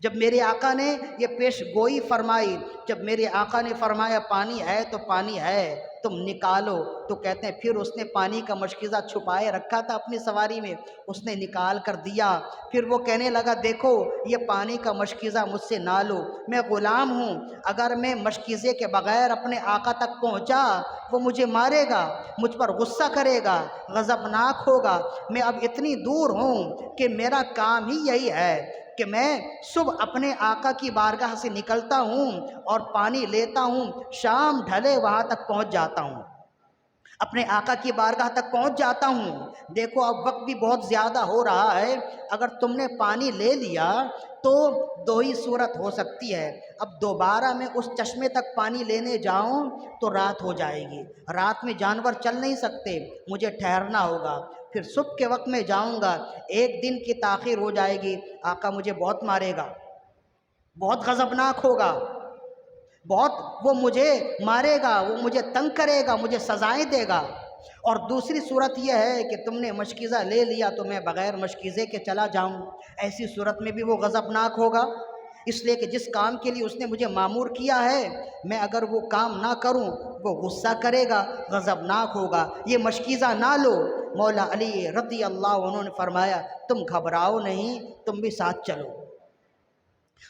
جب میرے آقا نے یہ پیش گوئی فرمائی، جب میرے آقا نے فرمایا پانی ہے تو پانی ہے، تم نکالو، تو کہتے ہیں پھر اس نے پانی کا مشکیزہ چھپائے رکھا تھا اپنی سواری میں، اس نے نکال کر دیا، پھر وہ کہنے لگا دیکھو یہ پانی کا مشکیزہ مجھ سے نہ لو، میں غلام ہوں، اگر میں مشکیزے کے بغیر اپنے آقا تک پہنچا وہ مجھے مارے گا، مجھ پر غصہ کرے گا، غضبناک ہوگا، میں اب اتنی دور ہوں کہ میرا کام ہی یہی ہے کہ میں صبح اپنے آقا کی بارگاہ سے نکلتا ہوں اور پانی لیتا ہوں، شام ڈھلے وہاں تک پہنچ جاتا ہوں، اپنے آقا کی بارگاہ تک پہنچ جاتا ہوں۔ دیکھو اب وقت بھی بہت زیادہ ہو رہا ہے، اگر تم نے پانی لے لیا تو دو ہی صورت ہو سکتی ہے، اب دوبارہ میں اس چشمے تک پانی لینے جاؤں تو رات ہو جائے گی، رات میں جانور چل نہیں سکتے، مجھے ٹھہرنا ہوگا، پھر صبح کے وقت میں جاؤں گا، ایک دن کی تاخیر ہو جائے گی، آقا مجھے بہت مارے گا، بہت غضبناک ہوگا، بہت وہ مجھے مارے گا، وہ مجھے تنگ کرے گا، مجھے سزائیں دے گا۔ اور دوسری صورت یہ ہے کہ تم نے مشکیزہ لے لیا تو میں بغیر مشکیزے کے چلا جاؤں، ایسی صورت میں بھی وہ غضبناک ہوگا، اس لیے کہ جس کام کے لیے اس نے مجھے مامور کیا ہے میں اگر وہ کام نہ کروں وہ غصہ کرے گا، غضبناک ہوگا، یہ مشکیزہ نہ لو۔ مولا علی رضی اللہ عنہ نے فرمایا تم گھبراؤ نہیں، تم بھی ساتھ چلو۔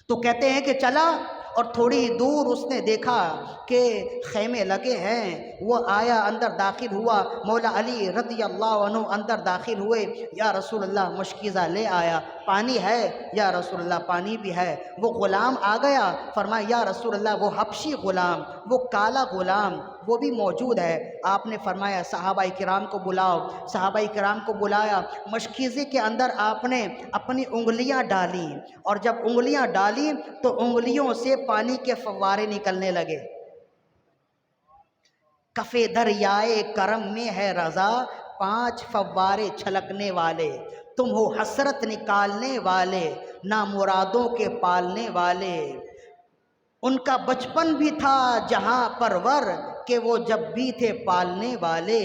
تو کہتے ہیں کہ چلا اور تھوڑی دور اس نے دیکھا کہ خیمے لگے ہیں، وہ آیا اندر داخل ہوا، مولا علی رضی اللہ عنہ اندر داخل ہوئے، یا رسول اللہ مشکیزہ لے آیا، پانی ہے؟ یا رسول اللہ پانی بھی ہے۔ وہ غلام آ گیا، فرمایا یا رسول اللہ وہ حبشی غلام، وہ کالا غلام وہ بھی موجود ہے۔ آپ نے فرمایا صحابہ کرام کو بلاؤ۔ صحابہ کرام کو بلایا، مشکیزے کے اندر آپ نے اپنی انگلیاں ڈالیں، اور جب انگلیاں ڈالیں تو انگلیوں سے پانی کے فوارے نکلنے لگے۔ کف دریائے کرم میں ہے رضا، 5 فوارے چھلکنے والے، تم ہو حسرت نکالنے والے، نامرادوں کے پالنے والے۔ ان کا بچپن بھی تھا جہاں پرور، کہ وہ جب بھی تھے پالنے والے۔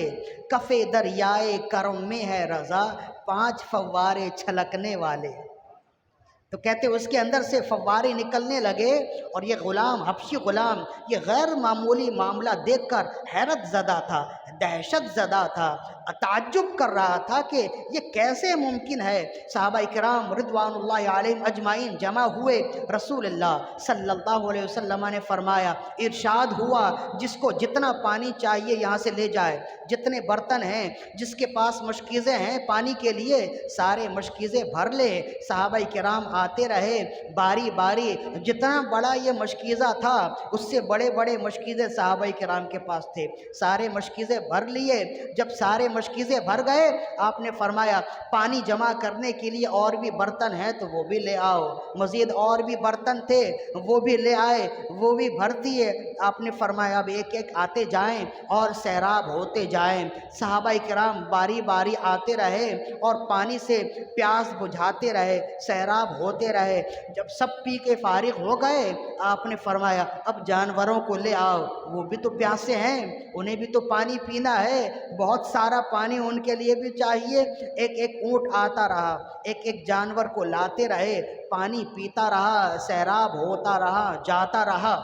کف دریائے کرم میں ہے رضا، 5 فوارے چھلکنے والے۔ تو کہتے اس کے اندر سے فوارے نکلنے لگے، اور یہ غلام، حبشی غلام، یہ غیر معمولی معاملہ دیکھ کر حیرت زدہ تھا، دہشت زدہ تھا، تعجب کر رہا تھا کہ یہ کیسے ممکن ہے۔ صحابہ کرام رضوان اللہ علیہم اجمعین جمع ہوئے، رسول اللہ صلی اللہ علیہ وسلم نے فرمایا، ارشاد ہوا جس کو جتنا پانی چاہیے یہاں سے لے جائے، جتنے برتن ہیں، جس کے پاس مشکیزیں ہیں پانی کے لیے، سارے مشکیزیں بھر لے۔ صحابہ کرام آتے رہے باری باری، جتنا بڑا یہ مشکیزہ تھا اس سے بڑے بڑے مشکیزیں صحابہ کرام کے پاس تھے، سارے مشکیزیں بھر لیے۔ جب سارے مشکیزیں بھر گئے، آپ نے فرمایا پانی جمع کرنے کے لیے اور بھی برتن ہیں تو وہ بھی لے آؤ۔ مزید اور بھی برتن تھے وہ بھی لے آئے، وہ بھی بھر دیے۔ آپ نے فرمایا اب ایک ایک آتے جائیں اور سیراب ہوتے جائیں۔ صحابہ کرام باری باری آتے رہے اور پانی سے پیاس بجھاتے رہے، سیراب ہوتے رہے۔ جب سب پی کے فارغ ہو گئے، آپ نے فرمایا اب جانوروں کو لے آؤ، وہ بھی تو پیاسے ہیں، انہیں بھی تو پانی پینا ہے، بہت سارا پانی ان کے لیے بھی چاہیے۔ ایک ایک اونٹ آتا رہا، ایک ایک جانور کو لاتے رہے، پانی پیتا رہا، سیراب ہوتا رہا، جاتا رہا۔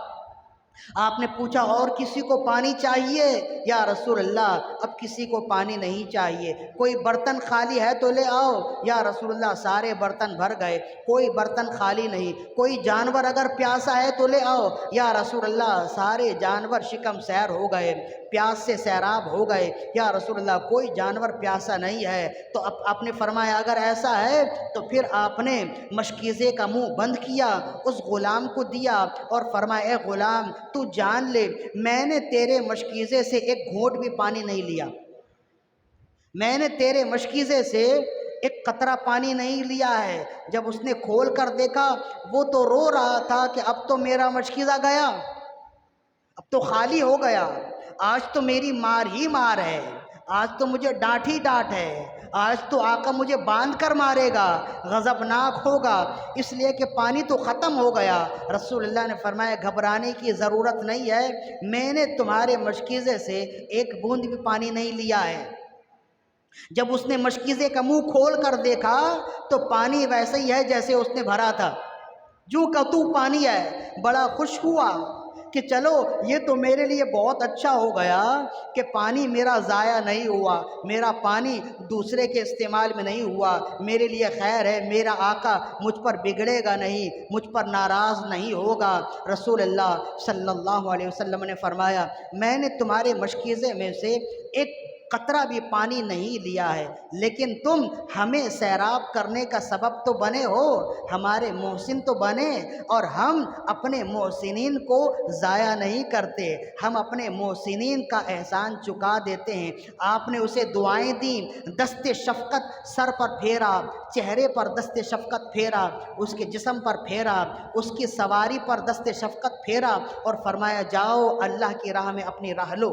آپ نے پوچھا اور کسی کو پانی چاہیے؟ یا رسول اللہ اب کسی کو پانی نہیں چاہیے۔ کوئی برتن خالی ہے تو لے آؤ۔ یا رسول اللہ سارے برتن بھر گئے، کوئی برتن خالی نہیں۔ کوئی جانور اگر پیاسا ہے تو لے آؤ۔ یا رسول اللہ سارے جانور شکم سیر ہو گئے، پیاس سے سیراب ہو گئے۔ یا رسول اللہ کوئی جانور پیاسا نہیں ہے۔ تو اب آپ نے فرمایا اگر ایسا ہے تو پھر آپ نے مشکیزے کا منہ بند کیا، اس غلام کو دیا اور فرمایا اے غلام تو جان لے میں نے تیرے مشکیزے سے ایک گھونٹ بھی پانی نہیں لیا، میں نے تیرے مشکیزے سے ایک قطرہ پانی نہیں لیا ہے۔ جب اس نے کھول کر دیکھا وہ تو رو رہا تھا کہ اب تو میرا مشکیزہ گیا، اب تو خالی ہو گیا، آج تو میری مار ہی مار ہے، آج تو مجھے ڈانٹ ہی ڈانٹ ہے، آج تو آقا مجھے باندھ کر مارے گا، غضبناک ہوگا، اس لیے کہ پانی تو ختم ہو گیا۔ رسول اللہ نے فرمایا گھبرانے کی ضرورت نہیں ہے، میں نے تمہارے مشکیزے سے ایک بوند بھی پانی نہیں لیا ہے۔ جب اس نے مشکیزے کا منہ کھول کر دیکھا تو پانی ویسے ہی ہے جیسے اس نے بھرا تھا، جو کہ تو پانی ہے۔ بڑا خوش ہوا کہ چلو یہ تو میرے لیے بہت اچھا ہو گیا کہ پانی میرا ضائع نہیں ہوا، میرا پانی دوسرے کے استعمال میں نہیں ہوا، میرے لیے خیر ہے، میرا آقا مجھ پر بگڑے گا نہیں، مجھ پر ناراض نہیں ہوگا۔ رسول اللہ صلی اللہ علیہ وسلم نے فرمایا میں نے تمہارے مشکیزے میں سے ایک قطرہ بھی پانی نہیں لیا ہے، لیکن تم ہمیں سیراب کرنے کا سبب تو بنے ہو، ہمارے محسن تو بنے، اور ہم اپنے محسنین کو ضائع نہیں کرتے، ہم اپنے محسنین کا احسان چکا دیتے ہیں۔ آپ نے اسے دعائیں دیں، دست شفقت سر پر پھیرا، چہرے پر دست شفقت پھیرا، اس کے جسم پر پھیرا، اس کی سواری پر دست شفقت پھیرا اور فرمایا جاؤ اللہ کی راہ میں اپنی راہ لو،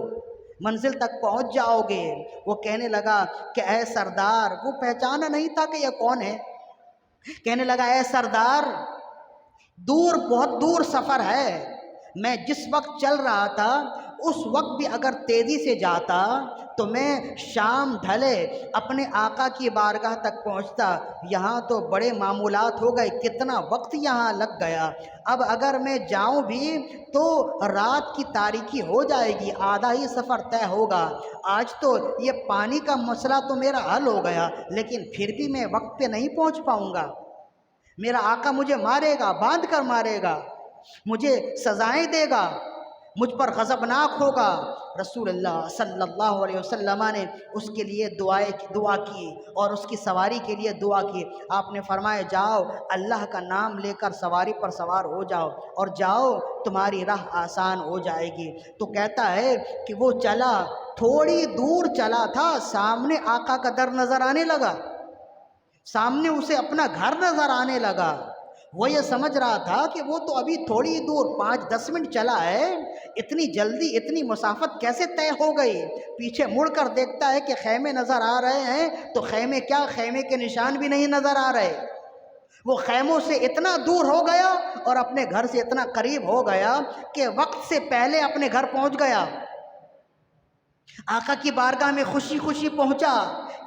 منزل تک پہنچ جاؤ گے۔ وہ کہنے لگا کہ اے سردار، وہ پہچانا نہیں تھا کہ یہ کون ہے، کہنے لگا اے سردار دور، بہت دور سفر ہے، میں جس وقت چل رہا تھا اس وقت بھی اگر تیزی سے جاتا تو میں شام ڈھلے اپنے آقا کی بارگاہ تک پہنچتا، یہاں تو بڑے معمولات ہو گئے، کتنا وقت یہاں لگ گیا، اب اگر میں جاؤں بھی تو رات کی تاریکی ہو جائے گی، آدھا ہی سفر طے ہوگا، آج تو یہ پانی کا مسئلہ تو میرا حل ہو گیا، لیکن پھر بھی میں وقت پہ نہیں پہنچ پاؤں گا، میرا آقا مجھے مارے گا، باندھ کر مارے گا، مجھے سزائیں دے گا، مجھ پر غضبناک ہوگا۔ رسول اللہ صلی اللہ علیہ وسلم نے اس کے لیے دعا کی اور اس کی سواری کے لیے دعا کی۔ آپ نے فرمایا جاؤ اللہ کا نام لے کر سواری پر سوار ہو جاؤ اور جاؤ تمہاری راہ آسان ہو جائے گی۔ تو کہتا ہے کہ وہ چلا، تھوڑی دور چلا تھا، سامنے آقا کا در نظر آنے لگا، سامنے اسے اپنا گھر نظر آنے لگا۔ وہ یہ سمجھ رہا تھا کہ وہ تو ابھی تھوڑی دور 5-10 منٹ چلا ہے، اتنی جلدی اتنی مسافت کیسے طے ہو گئی؟ پیچھے مڑ کر دیکھتا ہے کہ خیمے نظر آ رہے ہیں، تو خیمے کیا، خیمے کے نشان بھی نہیں نظر آ رہے۔ وہ خیموں سے اتنا دور ہو گیا اور اپنے گھر سے اتنا قریب ہو گیا کہ وقت سے پہلے اپنے گھر پہنچ گیا۔ آقا کی بارگاہ میں خوشی خوشی پہنچا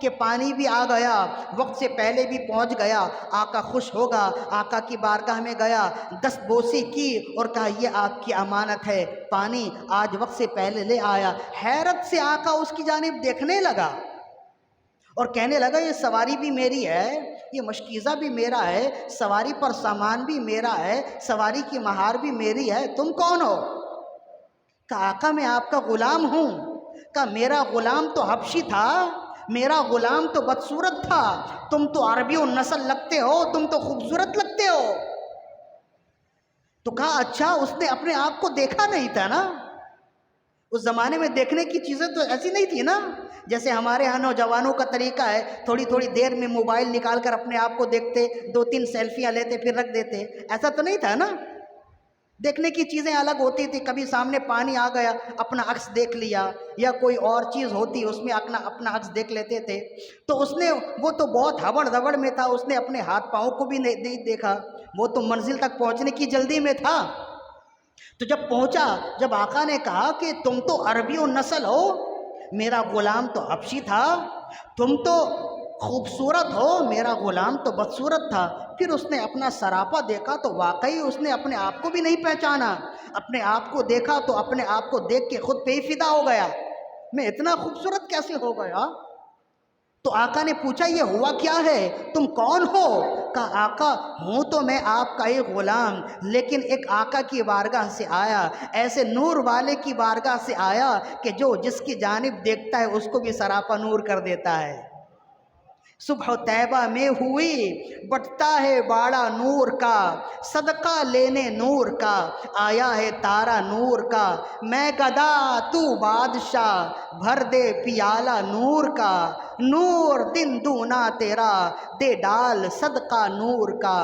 کہ پانی بھی آ گیا، وقت سے پہلے بھی پہنچ گیا۔ آقا خوش ہوگا، آقا کی بارگاہ میں گیا، دست بوسی کی اور کہا یہ آپ کی امانت ہے، پانی آج وقت سے پہلے لے آیا۔ حیرت سے آقا اس کی جانب دیکھنے لگا اور کہنے لگا یہ سواری بھی میری ہے، یہ مشکیزہ بھی میرا ہے، سواری پر سامان بھی میرا ہے، سواری کی مہار بھی میری ہے، تم کون ہو؟ کہا آقا میں آپ کا غلام ہوں۔ کہا میرا غلام تو حبشی تھا، میرا غلام تو بدصورت تھا، تم تو عربی النسل لگتے ہو، تم تو خوبصورت لگتے ہو۔ تو کہا اچھا اس نے اپنے آپ کو دیکھا نہیں تھا نا، اس زمانے میں دیکھنے کی چیزیں تو ایسی نہیں تھی نا، جیسے ہمارے ہاں نوجوانوں کا طریقہ ہے، تھوڑی تھوڑی دیر میں موبائل نکال کر اپنے آپ کو دیکھتے، 2-3 سیلفیاں لیتے پھر رکھ دیتے، ایسا تو نہیں تھا نا۔ دیکھنے کی چیزیں الگ ہوتی تھی، کبھی سامنے پانی آ گیا اپنا عکس دیکھ لیا، یا کوئی اور چیز ہوتی اس میں اپنا عکس دیکھ لیتے تھے۔ تو اس نے، وہ تو بہت ہبڑ دبڑ میں تھا، اس نے اپنے ہاتھ پاؤں کو بھی نہیں دیکھا، وہ تو منزل تک پہنچنے کی جلدی میں تھا۔ تو جب پہنچا، جب آقا نے کہا کہ تم تو عربی النسل ہو، میرا غلام تو حبشی تھا، تم تو خوبصورت ہو، میرا غلام تو بدصورت تھا، پھر اس نے اپنا سراپا دیکھا تو واقعی اس نے اپنے آپ کو بھی نہیں پہچانا، اپنے آپ کو دیکھا تو اپنے آپ کو دیکھ کے خود پہ ہی فدا ہو گیا، میں اتنا خوبصورت کیسے ہو گیا؟ تو آقا نے پوچھا یہ ہوا کیا ہے، تم کون ہو؟ کہا آقا ہوں تو میں آپ کا ایک غلام، لیکن ایک آقا کی بارگاہ سے آیا، ایسے نور والے کی بارگاہ سے آیا کہ جو جس کی جانب دیکھتا ہے اس کو بھی سراپا نور کر دیتا ہے۔ صبح طیبہ میں ہوئی بٹتا ہے باڑا نور کا، صدقہ لینے نور کا، آیا ہے تارا نور کا، میں گدا تو بادشاہ، بھر دے پیالہ نور کا، نور دن دونا تیرا، دے ڈال صدقہ نور کا،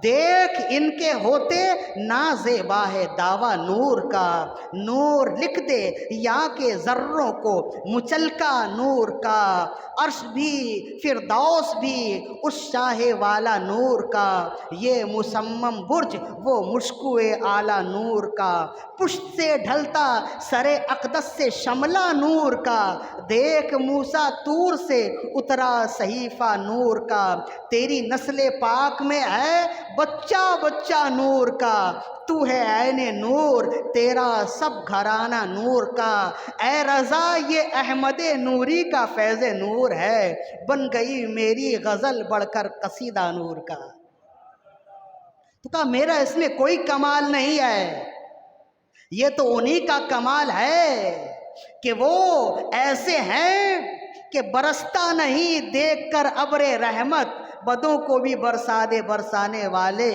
دیکھ ان کے ہوتے نازیبا ہے دعویٰ نور کا، نور لکھ دے یہاں کے ذروں کو مچلکا نور کا، عرش بھی فردوس بھی اس شاہ والا نور کا، یہ مسمم برج وہ مشکوے اعلیٰ نور کا، پشت سے ڈھلتا سر اقدس سے شملہ نور کا، دیکھ موسیٰ طور سے اترا صحیفہ نور کا، تیری نسل پاک میں ہے بچہ بچہ نور کا، تو ہے عین نور تیرا سب گھرانہ نور کا، اے رضا یہ احمد نوری کا فیض نور ہے، بن گئی میری غزل بڑھ کر قصیدہ نور کا۔ تو کہا میرا اس میں کوئی کمال نہیں ہے، یہ تو انہی کا کمال ہے کہ وہ ایسے ہیں کہ برستا نہیں دیکھ کر ابر رحمت، بدوں کو بھی برسا دے برسانے والے،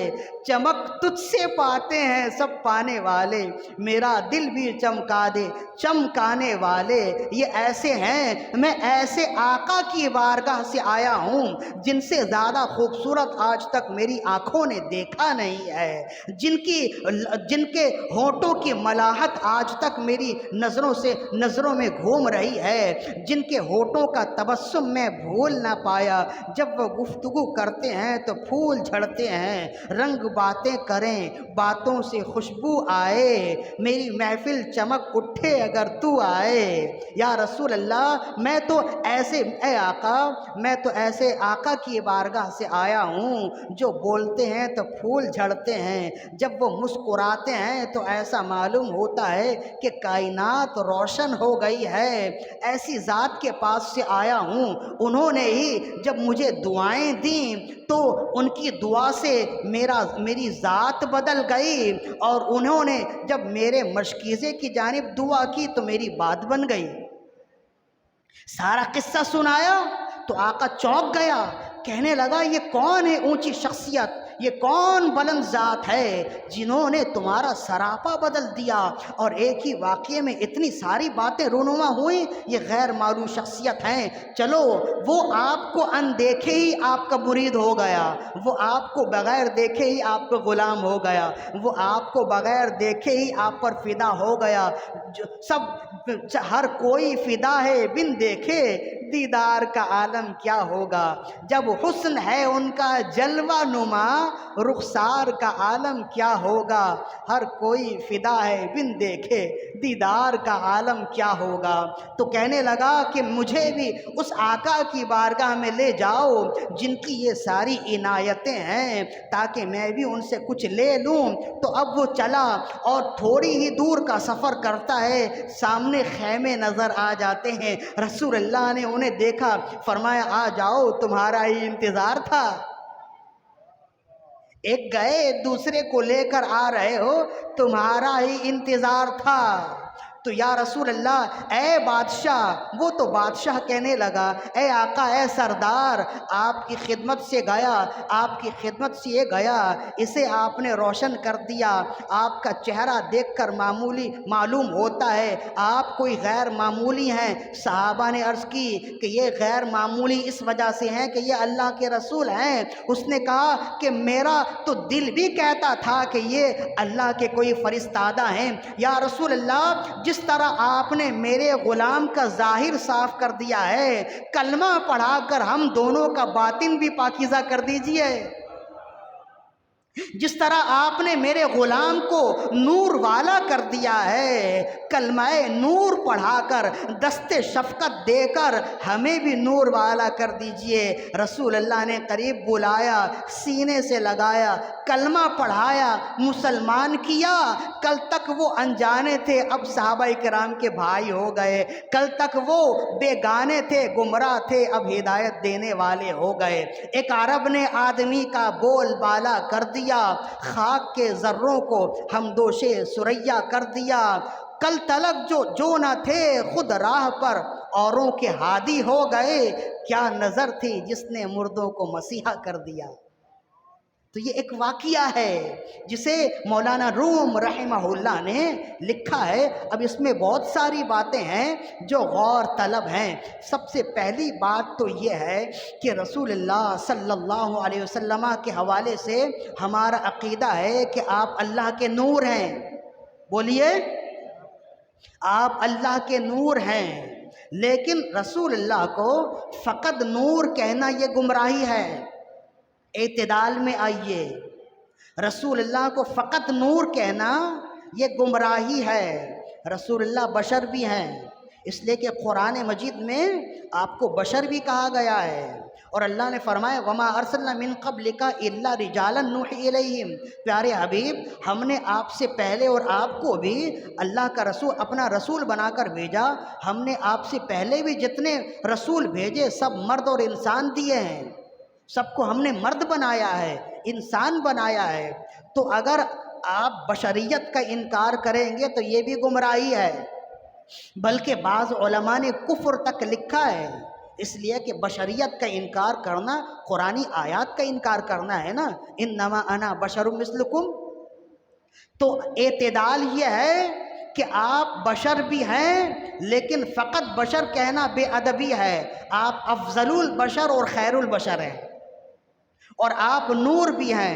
چمک تجھ سے پاتے ہیں سب پانے والے، میرا دل بھی چمکا دے چمکانے والے، یہ ایسے ہیں، میں ایسے آقا کی بارگاہ سے آیا ہوں جن سے زیادہ خوبصورت آج تک میری آنکھوں نے دیکھا نہیں ہے، جن کے ہونٹوں کی ملاحت آج تک میری نظروں میں گھوم رہی ہے، جن کے ہونٹوں کا تبسم میں بھول نہ پایا، جب وہ گفتگو کرتے ہیں تو پھول جھڑتے ہیں، رنگ باتیں کریں باتوں سے خوشبو آئے، میری محفل چمک اٹھے اگر تو آئے، یا رسول اللہ میں تو ایسے، اے آقا میں تو ایسے آقا کی بارگاہ سے آیا ہوں جو بولتے ہیں تو پھول جھڑتے ہیں، جب وہ مسکراتے ہیں تو ایسا معلوم ہوتا ہے کہ کائنات روشن ہو گئی ہے، ایسی ذات کے پاس سے آیا ہوں، انہوں نے ہی جب مجھے دعائیں دیں تو ان کی دعا سے میری ذات بدل گئی، اور انہوں نے جب میرے مشکیزے کی جانب دعا کی تو میری بات بن گئی۔ سارا قصہ سنایا تو آقا چونک گیا، کہنے لگا یہ کون ہے اونچی شخصیت، یہ کون بلند ذات ہے جنہوں نے تمہارا سراپا بدل دیا، اور ایک ہی واقعے میں اتنی ساری باتیں رونما ہوئیں، یہ غیر معلوم شخصیت ہیں۔ چلو وہ آپ کو اندیکھے ہی آپ کا مرید ہو گیا، وہ آپ کو بغیر دیکھے ہی آپ کا غلام ہو گیا، وہ آپ کو بغیر دیکھے ہی آپ پر فدا ہو گیا۔ ہر کوئی فدا ہے بن دیکھے، دیدار کا عالم کیا ہوگا، جب حسن ہے ان کا جلوہ نما، رخسار کا عالم کیا ہوگا۔ ہر کوئی فدا ہے بن دیکھے، دیدار کا عالم کیا ہوگا۔ تو کہنے لگا کہ مجھے بھی اس آقا کی بارگاہ میں لے جاؤ جن کی یہ ساری عنایتیں ہیں، تاکہ میں بھی ان سے کچھ لے لوں۔ تو اب وہ چلا اور تھوڑی ہی دور کا سفر کرتا ہے، سامنے خیمے نظر آ جاتے ہیں۔ رسول اللہ نے انہیں دیکھا، فرمایا آ جاؤ، تمہارا ہی انتظار تھا۔ ایک گئے دوسرے کو لے کر آ رہے ہو، تمہارا ہی انتظار تھا۔ تو یا رسول اللہ، اے بادشاہ، وہ تو بادشاہ کہنے لگا اے آقا، اے سردار، آپ کی خدمت سے گیا، آپ کی خدمت سے یہ گیا، اسے آپ نے روشن کر دیا، آپ کا چہرہ دیکھ کر معلوم ہوتا ہے آپ کوئی غیر معمولی ہیں۔ صحابہ نے عرض کی کہ یہ غیر معمولی اس وجہ سے ہیں کہ یہ اللہ کے رسول ہیں۔ اس نے کہا کہ میرا تو دل بھی کہتا تھا کہ یہ اللہ کے کوئی فرستادہ ہیں۔ یا رسول اللہ، جس طرح آپ نے میرے غلام کا ظاہر صاف کر دیا ہے، کلمہ پڑھا کر ہم دونوں کا باطن بھی پاکیزہ کر دیجئے۔ جس طرح آپ نے میرے غلام کو نور والا کر دیا ہے، کلمہ نور پڑھا کر دست شفقت دے کر ہمیں بھی نور والا کر دیجئے۔ رسول اللہ نے قریب بلایا، سینے سے لگایا، کلمہ پڑھایا، مسلمان کیا۔ کل تک وہ انجانے تھے، اب صحابہ کرام کے بھائی ہو گئے۔ کل تک وہ بیگانے تھے، گمراہ تھے، اب ہدایت دینے والے ہو گئے۔ ایک عرب نے آدمی کا بول بالا کر دیا، خاک کے ذروں کو ہمدوش ثریا کر دیا۔ کل تلک جو نہ تھے خود راہ پر، اوروں کے ہادی ہو گئے۔ کیا نظر تھی جس نے مردوں کو مسیحا کر دیا۔ تو یہ ایک واقعہ ہے جسے مولانا روم رحمہ اللہ نے لکھا ہے۔ اب اس میں بہت ساری باتیں ہیں جو غور طلب ہیں۔ سب سے پہلی بات تو یہ ہے کہ رسول اللہ صلی اللہ علیہ وسلم کے حوالے سے ہمارا عقیدہ ہے کہ آپ اللہ کے نور ہیں۔ بولیے، آپ اللہ کے نور ہیں، لیکن رسول اللہ کو فقط نور کہنا یہ گمراہی ہے۔ اعتدال میں آئیے، رسول اللہ کو فقط نور کہنا یہ گمراہی ہے۔ رسول اللہ بشر بھی ہیں، اس لیے کہ قرآن مجید میں آپ کو بشر بھی کہا گیا ہے، اور اللہ نے فرمایا وَمَا أَرْسَلْنَا مِن قَبْلِكَ إِلَّا رِجَالًا نُوحِي إِلَيْهِمْ۔ پیارے حبیب، ہم نے آپ سے پہلے اور آپ کو بھی اللہ کا رسول، اپنا رسول بنا کر بھیجا۔ ہم نے آپ سے پہلے بھی جتنے رسول بھیجے سب مرد اور انسان دیے ہیں، سب کو ہم نے مرد بنایا ہے، انسان بنایا ہے۔ تو اگر آپ بشریت کا انکار کریں گے تو یہ بھی گمراہی ہے، بلکہ بعض علماء نے کفر تک لکھا ہے، اس لیے کہ بشریت کا انکار کرنا قرآنی آیات کا انکار کرنا ہے نا، انما انا بشر مثلکم۔ تو اعتدال یہ ہے کہ آپ بشر بھی ہیں، لیکن فقط بشر کہنا بے ادبی ہے۔ آپ افضل البشر اور خیر البشر ہیں، اور آپ نور بھی ہیں۔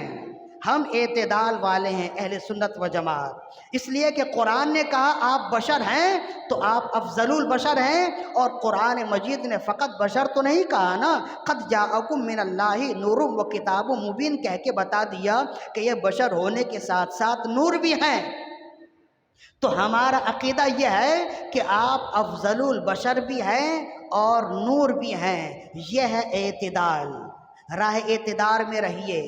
ہم اعتدال والے ہیں، اہل سنت و جماعت۔ اس لیے کہ قرآن نے کہا آپ بشر ہیں تو آپ افضل البشر ہیں، اور قرآن مجید نے فقط بشر تو نہیں کہا نا، قد جاءکم من اللہ نور و کتاب مبین کہہ کے بتا دیا کہ یہ بشر ہونے کے ساتھ ساتھ نور بھی ہیں۔ تو ہمارا عقیدہ یہ ہے کہ آپ افضل البشر بھی ہیں اور نور بھی ہیں۔ یہ ہے اعتدال، راہ اعتدال میں رہیے۔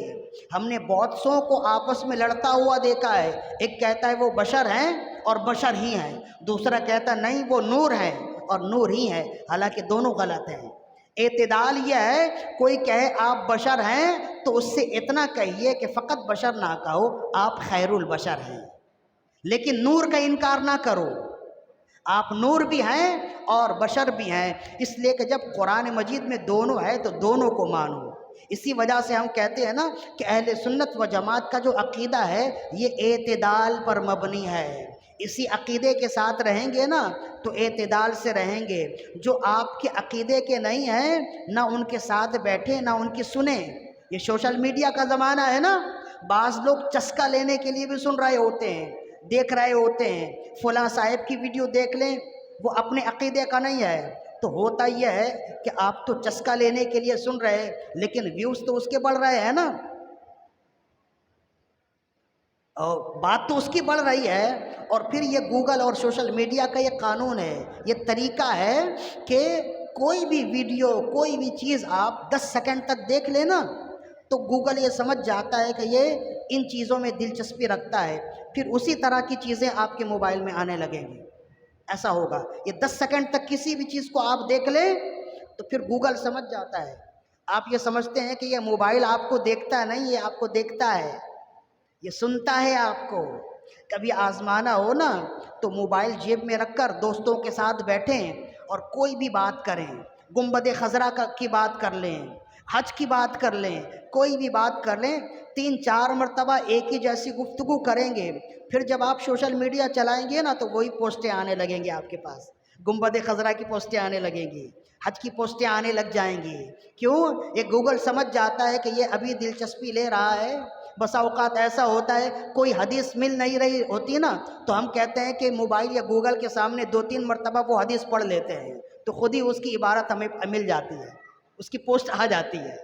ہم نے بہت سو کو آپس میں لڑتا ہوا دیکھا ہے، ایک کہتا ہے وہ بشر ہیں اور بشر ہی ہیں، دوسرا کہتا ہے نہیں وہ نور ہیں اور نور ہی ہیں، حالانکہ دونوں غلط ہیں۔ اعتدال یہ ہے، کوئی کہے آپ بشر ہیں تو اس سے اتنا کہیے کہ فقط بشر نہ کہو، آپ خیر البشر ہیں، لیکن نور کا انکار نہ کرو، آپ نور بھی ہیں اور بشر بھی ہیں، اس لیے کہ جب قرآن مجید میں دونوں ہے تو دونوں کو مانو۔ اسی وجہ سے ہم کہتے ہیں نا کہ اہل سنت و جماعت کا جو عقیدہ ہے یہ اعتدال پر مبنی ہے، اسی عقیدے کے ساتھ رہیں گے نا تو اعتدال سے رہیں گے۔ جو آپ کے عقیدے کے نہیں ہیں نہ ان کے ساتھ بیٹھیں نہ ان کی سنیں۔ یہ سوشل میڈیا کا زمانہ ہے نا، بعض لوگ چسکا لینے کے لیے بھی سن رہے ہوتے ہیں، دیکھ رہے ہوتے ہیں، فلاں صاحب کی ویڈیو دیکھ لیں، وہ اپنے عقیدے کا نہیں ہے، تو ہوتا یہ ہے کہ آپ تو چسکا لینے کے لیے سن رہے لیکن ویوز تو اس کے بڑھ رہے ہیں نا، اور بات تو اس کی بڑھ رہی ہے۔ اور پھر یہ گوگل اور سوشل میڈیا کا یہ قانون ہے، یہ طریقہ ہے کہ کوئی بھی ویڈیو کوئی بھی چیز آپ 10 سیکنڈ تک دیکھ لیں نا تو گوگل یہ سمجھ جاتا ہے کہ یہ ان چیزوں میں دلچسپی رکھتا ہے، پھر اسی طرح کی چیزیں آپ کے موبائل میں آنے لگیں گی۔ ایسا ہوگا، یہ 10 سیکنڈ تک کسی بھی چیز کو آپ دیکھ لیں تو پھر گوگل سمجھ جاتا ہے۔ آپ یہ سمجھتے ہیں کہ یہ موبائل آپ کو دیکھتا ہے، نہیں، یہ آپ کو دیکھتا ہے، یہ سنتا ہے آپ کو۔ کبھی آزمانا ہو نا تو موبائل جیب میں رکھ کر دوستوں کے ساتھ بیٹھیں اور کوئی بھی بات کریں، گنبد خضرا کی بات کر لیں، حج کی بات کر لیں، کوئی بھی بات کر لیں، 3-4 مرتبہ ایک ہی جیسی گفتگو کریں گے، پھر جب آپ سوشل میڈیا چلائیں گے نا تو وہی پوسٹیں آنے لگیں گے آپ کے پاس، گنبد خضرا کی پوسٹیں آنے لگیں گی، حج کی پوسٹیں آنے لگ جائیں گی۔ کیوں؟ یہ گوگل سمجھ جاتا ہے کہ یہ ابھی دلچسپی لے رہا ہے۔ بسا اوقات ایسا ہوتا ہے کوئی حدیث مل نہیں رہی ہوتی نا تو ہم کہتے ہیں کہ موبائل یا گوگل کے سامنے 2-3 مرتبہ وہ حدیث پڑھ لیتے ہیں تو خود ہی اس کی عبارت ہمیں مل جاتی ہے، اس کی پوسٹ آ جاتی ہے۔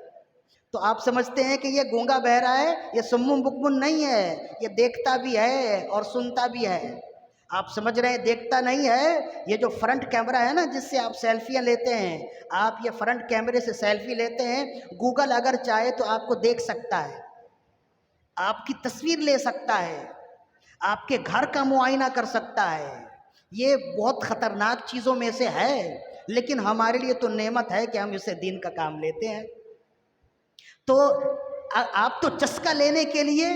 تو آپ سمجھتے ہیں کہ یہ گونگا بہرا ہے، یہ سمم بکمن نہیں ہے، یہ دیکھتا بھی ہے اور سنتا بھی ہے۔ آپ سمجھ رہے ہیں دیکھتا نہیں ہے، یہ جو فرنٹ کیمرہ ہے نا جس سے آپ سیلفیاں لیتے ہیں، آپ یہ فرنٹ کیمرے سے سیلفی لیتے ہیں، گوگل اگر چاہے تو آپ کو دیکھ سکتا ہے، آپ کی تصویر لے سکتا ہے، آپ کے گھر کا معائنہ کر سکتا ہے۔ یہ بہت خطرناک چیزوں میں سے ہے، لیکن ہمارے لیے تو نعمت ہے کہ ہم اسے دین کا کام لیتے ہیں۔ تو آپ تو چسکا لینے کے لیے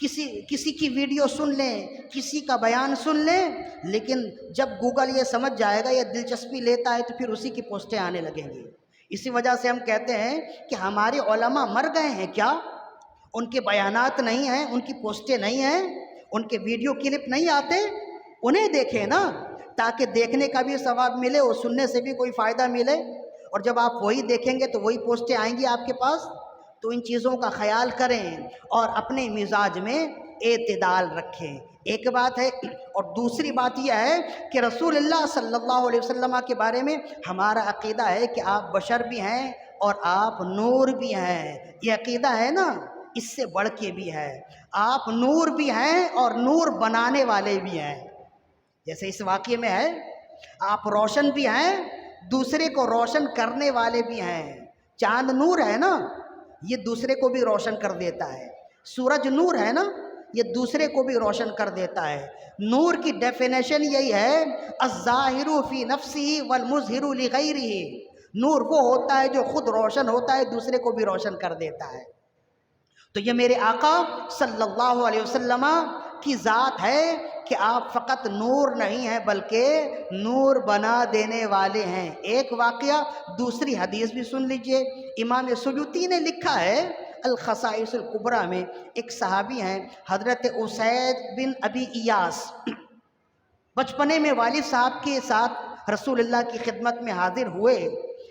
کسی کی ویڈیو سن لیں، کسی کا بیان سن لیں، لیکن جب گوگل یہ سمجھ جائے گا یہ دلچسپی لیتا ہے تو پھر اسی کی پوسٹیں آنے لگیں گی۔ اسی وجہ سے ہم کہتے ہیں کہ ہمارے علماء مر گئے ہیں کیا؟ ان کے بیانات نہیں ہیں، ان کی پوسٹیں نہیں ہیں، ان کے ویڈیو کلپ نہیں آتے؟ انہیں دیکھیں نا تاکہ دیکھنے کا بھی ثواب ملے اور سننے سے بھی کوئی فائدہ ملے، اور جب آپ وہی دیکھیں گے تو وہی پوسٹیں آئیں گی آپ کے پاس۔ تو ان چیزوں کا خیال کریں اور اپنے مزاج میں اعتدال رکھیں، ایک بات ہے۔ اور دوسری بات یہ ہے کہ رسول اللہ صلی اللہ علیہ وسلم کے بارے میں ہمارا عقیدہ ہے کہ آپ بشر بھی ہیں اور آپ نور بھی ہیں۔ یہ عقیدہ ہے نا، اس سے بڑھ کے بھی ہے، آپ نور بھی ہیں اور نور بنانے والے بھی ہیں۔ جیسے اس واقعے میں ہے، آپ روشن بھی ہیں، دوسرے کو روشن کرنے والے بھی ہیں۔ چاند نور ہے نا، یہ دوسرے کو بھی روشن کر دیتا ہے، سورج نور ہے نا، یہ دوسرے کو بھی روشن کر دیتا ہے۔ نور کی ڈیفینیشن یہی ہے، الظاہر فی نفسہ والمظہر لغیرہ۔ نور وہ ہوتا ہے جو خود روشن ہوتا ہے، دوسرے کو بھی روشن کر دیتا ہے۔ تو یہ میرے آقا صلی اللہ علیہ وسلم کی ذات ہے کہ آپ فقط نور نہیں ہیں بلکہ نور بنا دینے والے ہیں۔ ایک واقعہ، دوسری حدیث بھی سن لیجئے۔ امام سیوطی نے لکھا ہے الخصائص الکبریٰ میں، ایک صحابی ہیں حضرت اسید بن ابی ایاس، بچپنے میں والد صاحب کے ساتھ رسول اللہ کی خدمت میں حاضر ہوئے،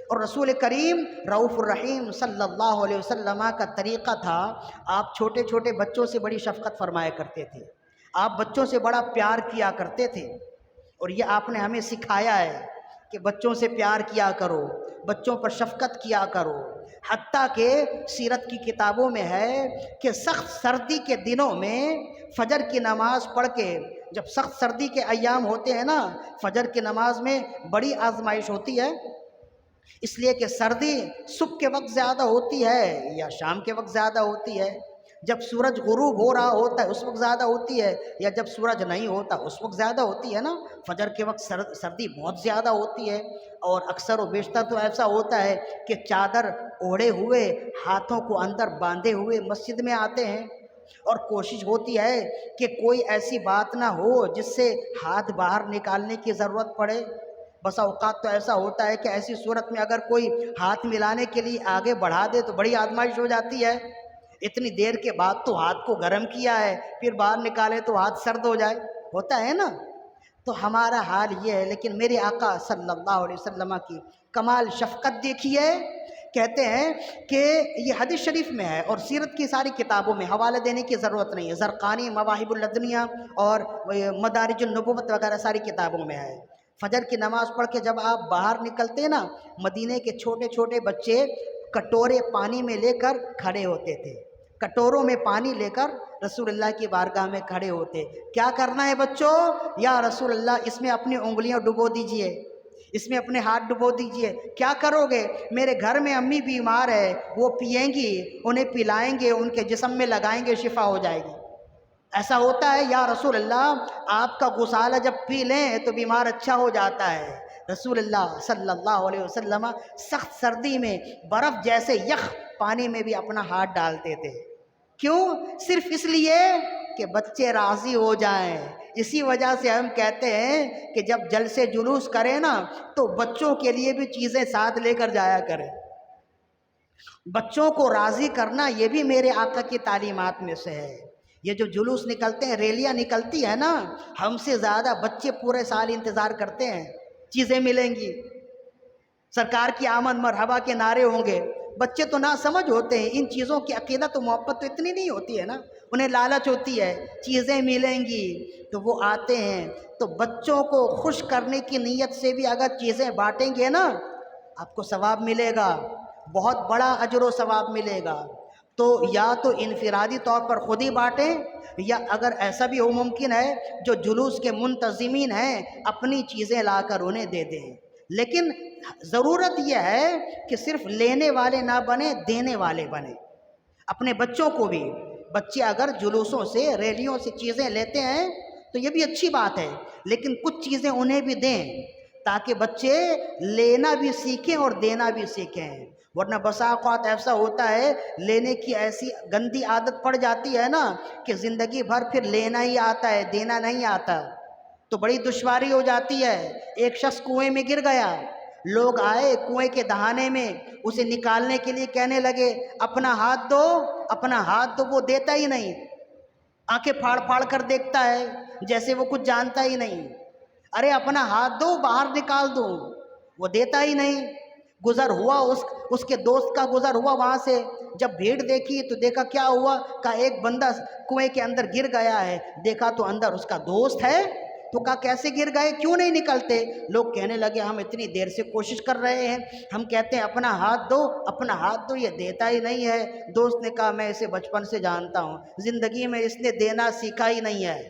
اور رسول کریم رؤوف الرحیم صلی اللہ علیہ وسلم کا طریقہ تھا، آپ چھوٹے چھوٹے بچوں سے بڑی شفقت فرمایا کرتے تھے، آپ بچوں سے بڑا پیار کیا کرتے تھے، اور یہ آپ نے ہمیں سکھایا ہے کہ بچوں سے پیار کیا کرو، بچوں پر شفقت کیا کرو۔ حتیٰ کہ سیرت کی کتابوں میں ہے کہ سخت سردی کے دنوں میں فجر کی نماز پڑھ کے، جب سخت سردی کے ایام ہوتے ہیں نا، فجر کی نماز میں بڑی آزمائش ہوتی ہے، اس لیے کہ سردی صبح کے وقت زیادہ ہوتی ہے یا شام کے وقت زیادہ ہوتی ہے، جب سورج غروب ہو رہا ہوتا ہے اس وقت زیادہ ہوتی ہے، یا جب سورج نہیں ہوتا اس وقت زیادہ ہوتی ہے نا؟ فجر کے وقت سردی بہت زیادہ ہوتی ہے، اور اکثر و بیشتر تو ایسا ہوتا ہے کہ چادر اوڑھے ہوئے، ہاتھوں کو اندر باندھے ہوئے مسجد میں آتے ہیں، اور کوشش ہوتی ہے کہ کوئی ایسی بات نہ ہو جس سے ہاتھ باہر نکالنے کی ضرورت پڑے۔ بسا اوقات تو ایسا ہوتا ہے کہ ایسی صورت میں اگر کوئی ہاتھ ملانے کے لیے آگے بڑھا دے تو بڑی آزمائش ہو جاتی ہے، اتنی دیر کے بعد تو ہاتھ کو گرم کیا ہے، پھر باہر نکالے تو ہاتھ سرد ہو جائے، ہوتا ہے نا؟ تو ہمارا حال یہ ہے، لیکن میرے آقا صلی اللہ علیہ وسلم کی کمال شفقت دیکھیے۔ کہتے ہیں کہ یہ حدیث شریف میں ہے، اور سیرت کی ساری کتابوں میں، حوالے دینے کی ضرورت نہیں ہے، زرقانی، مواہب اللدنیہ اور مدارج النبوت وغیرہ ساری کتابوں میں ہے۔ فجر کی نماز پڑھ کے جب آپ باہر نکلتے نا، مدینے کے چھوٹے چھوٹے بچے کٹورے پانی میں لے کر کھڑے ہوتے تھے، کٹوروں میں پانی لے کر رسول اللہ کی بارگاہ میں کھڑے ہوتے۔ کیا کرنا ہے بچوں؟ یا رسول اللہ اس میں اپنی انگلیاں ڈبو دیجئے، اس میں اپنے ہاتھ ڈبو دیجئے۔ کیا کرو گے؟ میرے گھر میں امی بیمار ہے، وہ پئیں گی، انہیں پلائیں گے، ان کے جسم میں لگائیں گے، شفا ہو جائے گی۔ ایسا ہوتا ہے یا رسول اللہ آپ کا غسالہ جب پی لیں تو بیمار اچھا ہو جاتا ہے۔ رسول اللہ صلی اللہ علیہ وسلم سخت سردی میں برف جیسے یخ پانی میں بھی اپنا ہاتھ ڈالتے تھے۔ کیوں؟ صرف اس لیے کہ بچے راضی ہو جائیں۔ اسی وجہ سے ہم کہتے ہیں کہ جب جلسے جلوس کریں نا تو بچوں کے لیے بھی چیزیں ساتھ لے کر جایا کریں۔ بچوں کو راضی کرنا یہ بھی میرے آقا کی تعلیمات میں سے ہے۔ یہ جو جلوس نکلتے ہیں، ریلیاں نکلتی ہیں نا، ہم سے زیادہ بچے پورے سال انتظار کرتے ہیں، چیزیں ملیں گی، سرکار کی آمد مرحبا کے نعرے ہوں گے۔ بچے تو نہ سمجھ ہوتے ہیں، ان چیزوں کی عقیدت و محبت تو اتنی نہیں ہوتی ہے نا، انہیں لالچ ہوتی ہے، چیزیں ملیں گی تو وہ آتے ہیں۔ تو بچوں کو خوش کرنے کی نیت سے بھی اگر چیزیں بانٹیں گے نا، آپ کو ثواب ملے گا، بہت بڑا اجر و ثواب ملے گا۔ تو یا تو انفرادی طور پر خود ہی بانٹیں، یا اگر ایسا بھی ہو ممکن ہے جو جلوس کے منتظمین ہیں اپنی چیزیں لا کر انہیں دے دیں۔ لیکن ضرورت یہ ہے کہ صرف لینے والے نہ بنیں، دینے والے بنیں۔ اپنے بچوں کو بھی، بچے اگر جلوسوں سے، ریلیوں سے چیزیں لیتے ہیں تو یہ بھی اچھی بات ہے، لیکن کچھ چیزیں انہیں بھی دیں تاکہ بچے لینا بھی سیکھیں اور دینا بھی سیکھیں۔ ورنہ بسا اوقات ایسا ہوتا ہے لینے کی ایسی گندی عادت پڑ جاتی ہے نا کہ زندگی بھر پھر لینا ہی آتا ہے، دینا نہیں آتا، تو بڑی دشواری ہو جاتی ہے۔ ایک شخص کنویں میں گر گیا، لوگ آئے کنویں کے دہانے میں، اسے نکالنے کے لیے کہنے لگے اپنا ہاتھ دو، اپنا ہاتھ دو، وہ دیتا ہی نہیں، آنکھیں پھاڑ پھاڑ کر دیکھتا ہے جیسے وہ کچھ جانتا ہی نہیں۔ ارے اپنا ہاتھ دو، باہر نکال دوں، وہ دیتا ہی نہیں۔ گزر ہوا اس کے دوست کا گزر ہوا وہاں سے، جب بھیڑ دیکھی تو دیکھا کیا ہوا، کہا ایک بندہ کنویں کے اندر گر گیا ہے، دیکھا تو اندر اس کا دوست ہے، تو کہا کیسے گر گئے، کیوں نہیں نکلتے؟ لوگ کہنے لگے ہم اتنی دیر سے کوشش کر رہے ہیں، ہم کہتے ہیں اپنا ہاتھ دو، اپنا ہاتھ دو، یہ دیتا ہی نہیں ہے۔ دوست نے کہا میں اسے بچپن سے جانتا ہوں، زندگی میں اس نے دینا سیکھا ہی نہیں ہے،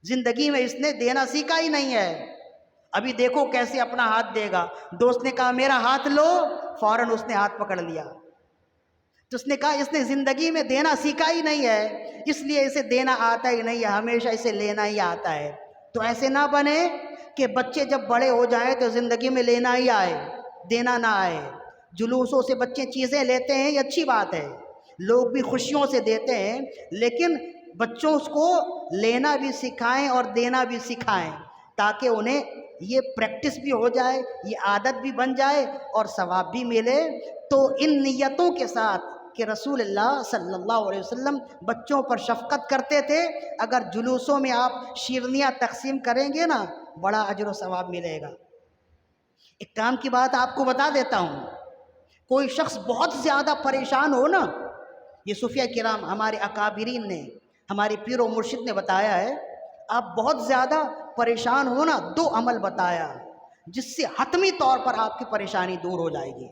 زندگی میں اس نے دینا سیکھا ہی نہیں ہے، ابھی دیکھو کیسے اپنا ہاتھ دے گا۔ دوست نے کہا میرا ہاتھ لو، فوراً اس نے ہاتھ پکڑ لیا۔ تو اس نے کہا اس نے زندگی میں دینا سیکھا ہی نہیں ہے، اس لیے اسے دینا آتا ہی نہیں ہے، ہمیشہ اسے لینا ہی آتا ہے۔ تو ایسے نہ بنے کہ بچے جب بڑے ہو جائیں تو زندگی میں لینا ہی آئے، دینا نہ آئے۔ جلوسوں سے بچے چیزیں لیتے ہیں، یہ اچھی بات ہے، لوگ بھی خوشیوں سے دیتے ہیں، لیکن بچوں کو لینا بھی سکھائیں اور دینا بھی سکھائیں تاکہ انہیں یہ پریکٹس بھی ہو جائے، یہ عادت بھی بن جائے اور ثواب بھی ملے۔ تو ان نیتوں کے ساتھ کہ رسول اللہ صلی اللہ علیہ وسلم بچوں پر شفقت کرتے تھے، اگر جلوسوں میں آپ شیرنیاں تقسیم کریں گے نا، بڑا اجر و ثواب ملے گا۔ ایک کام کی بات آپ کو بتا دیتا ہوں، کوئی شخص بہت زیادہ پریشان ہو نا، یہ صوفیہ کرام ہمارے اکابرین نے، ہمارے پیر و مرشد نے بتایا ہے، آپ بہت زیادہ پریشان ہو نا، دو عمل بتایا جس سے حتمی طور پر آپ کی پریشانی دور ہو جائے گی۔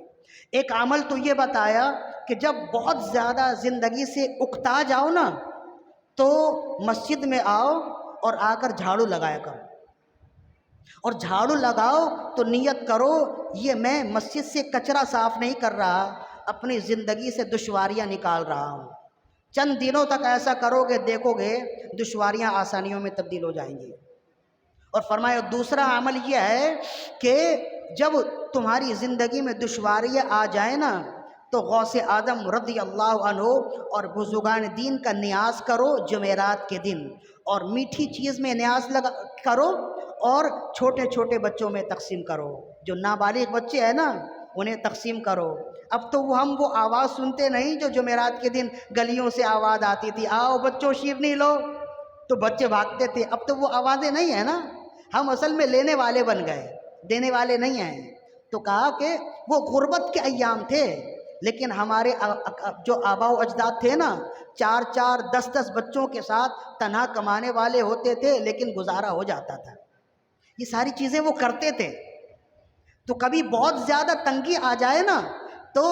ایک عمل تو یہ بتایا کہ جب بہت زیادہ زندگی سے اکتا جاؤ نا تو مسجد میں آؤ اور آ کر جھاڑو لگایا کرو، اور جھاڑو لگاؤ تو نیت کرو یہ میں مسجد سے کچرا صاف نہیں کر رہا، اپنی زندگی سے دشواریاں نکال رہا ہوں۔ چند دنوں تک ایسا کرو گے، دیکھو گے دشواریاں آسانیوں میں تبدیل ہو جائیں گی۔ اور فرمایا دوسرا عمل یہ ہے کہ جب تمہاری زندگی میں دشواریاں آ جائیں نا تو غوث اعظم رضی اللہ عنہ اور بزرگان دین کا نیاز کرو جمعرات کے دن، اور میٹھی چیز میں نیاز کرو، اور چھوٹے چھوٹے بچوں میں تقسیم کرو۔ جو نابالغ بچے ہیں نا انہیں تقسیم کرو۔ اب تو ہم وہ آواز سنتے نہیں جو جمعرات کے دن گلیوں سے آواز آتی تھی، آؤ بچوں شیرنی لو، تو بچے بھاگتے تھے۔ اب تو وہ آوازیں نہیں ہیں نا، ہم اصل میں لینے والے بن گئے، دینے والے نہیں ہیں۔ تو کہا کہ وہ غربت کے ایام تھے، لیکن ہمارے جو آباء و اجداد تھے نا 4 10 بچوں کے ساتھ تنہا کمانے والے ہوتے تھے، لیکن گزارا ہو جاتا تھا۔ یہ ساری چیزیں وہ کرتے تھے۔ تو کبھی بہت زیادہ تنگی آ جائے نا تو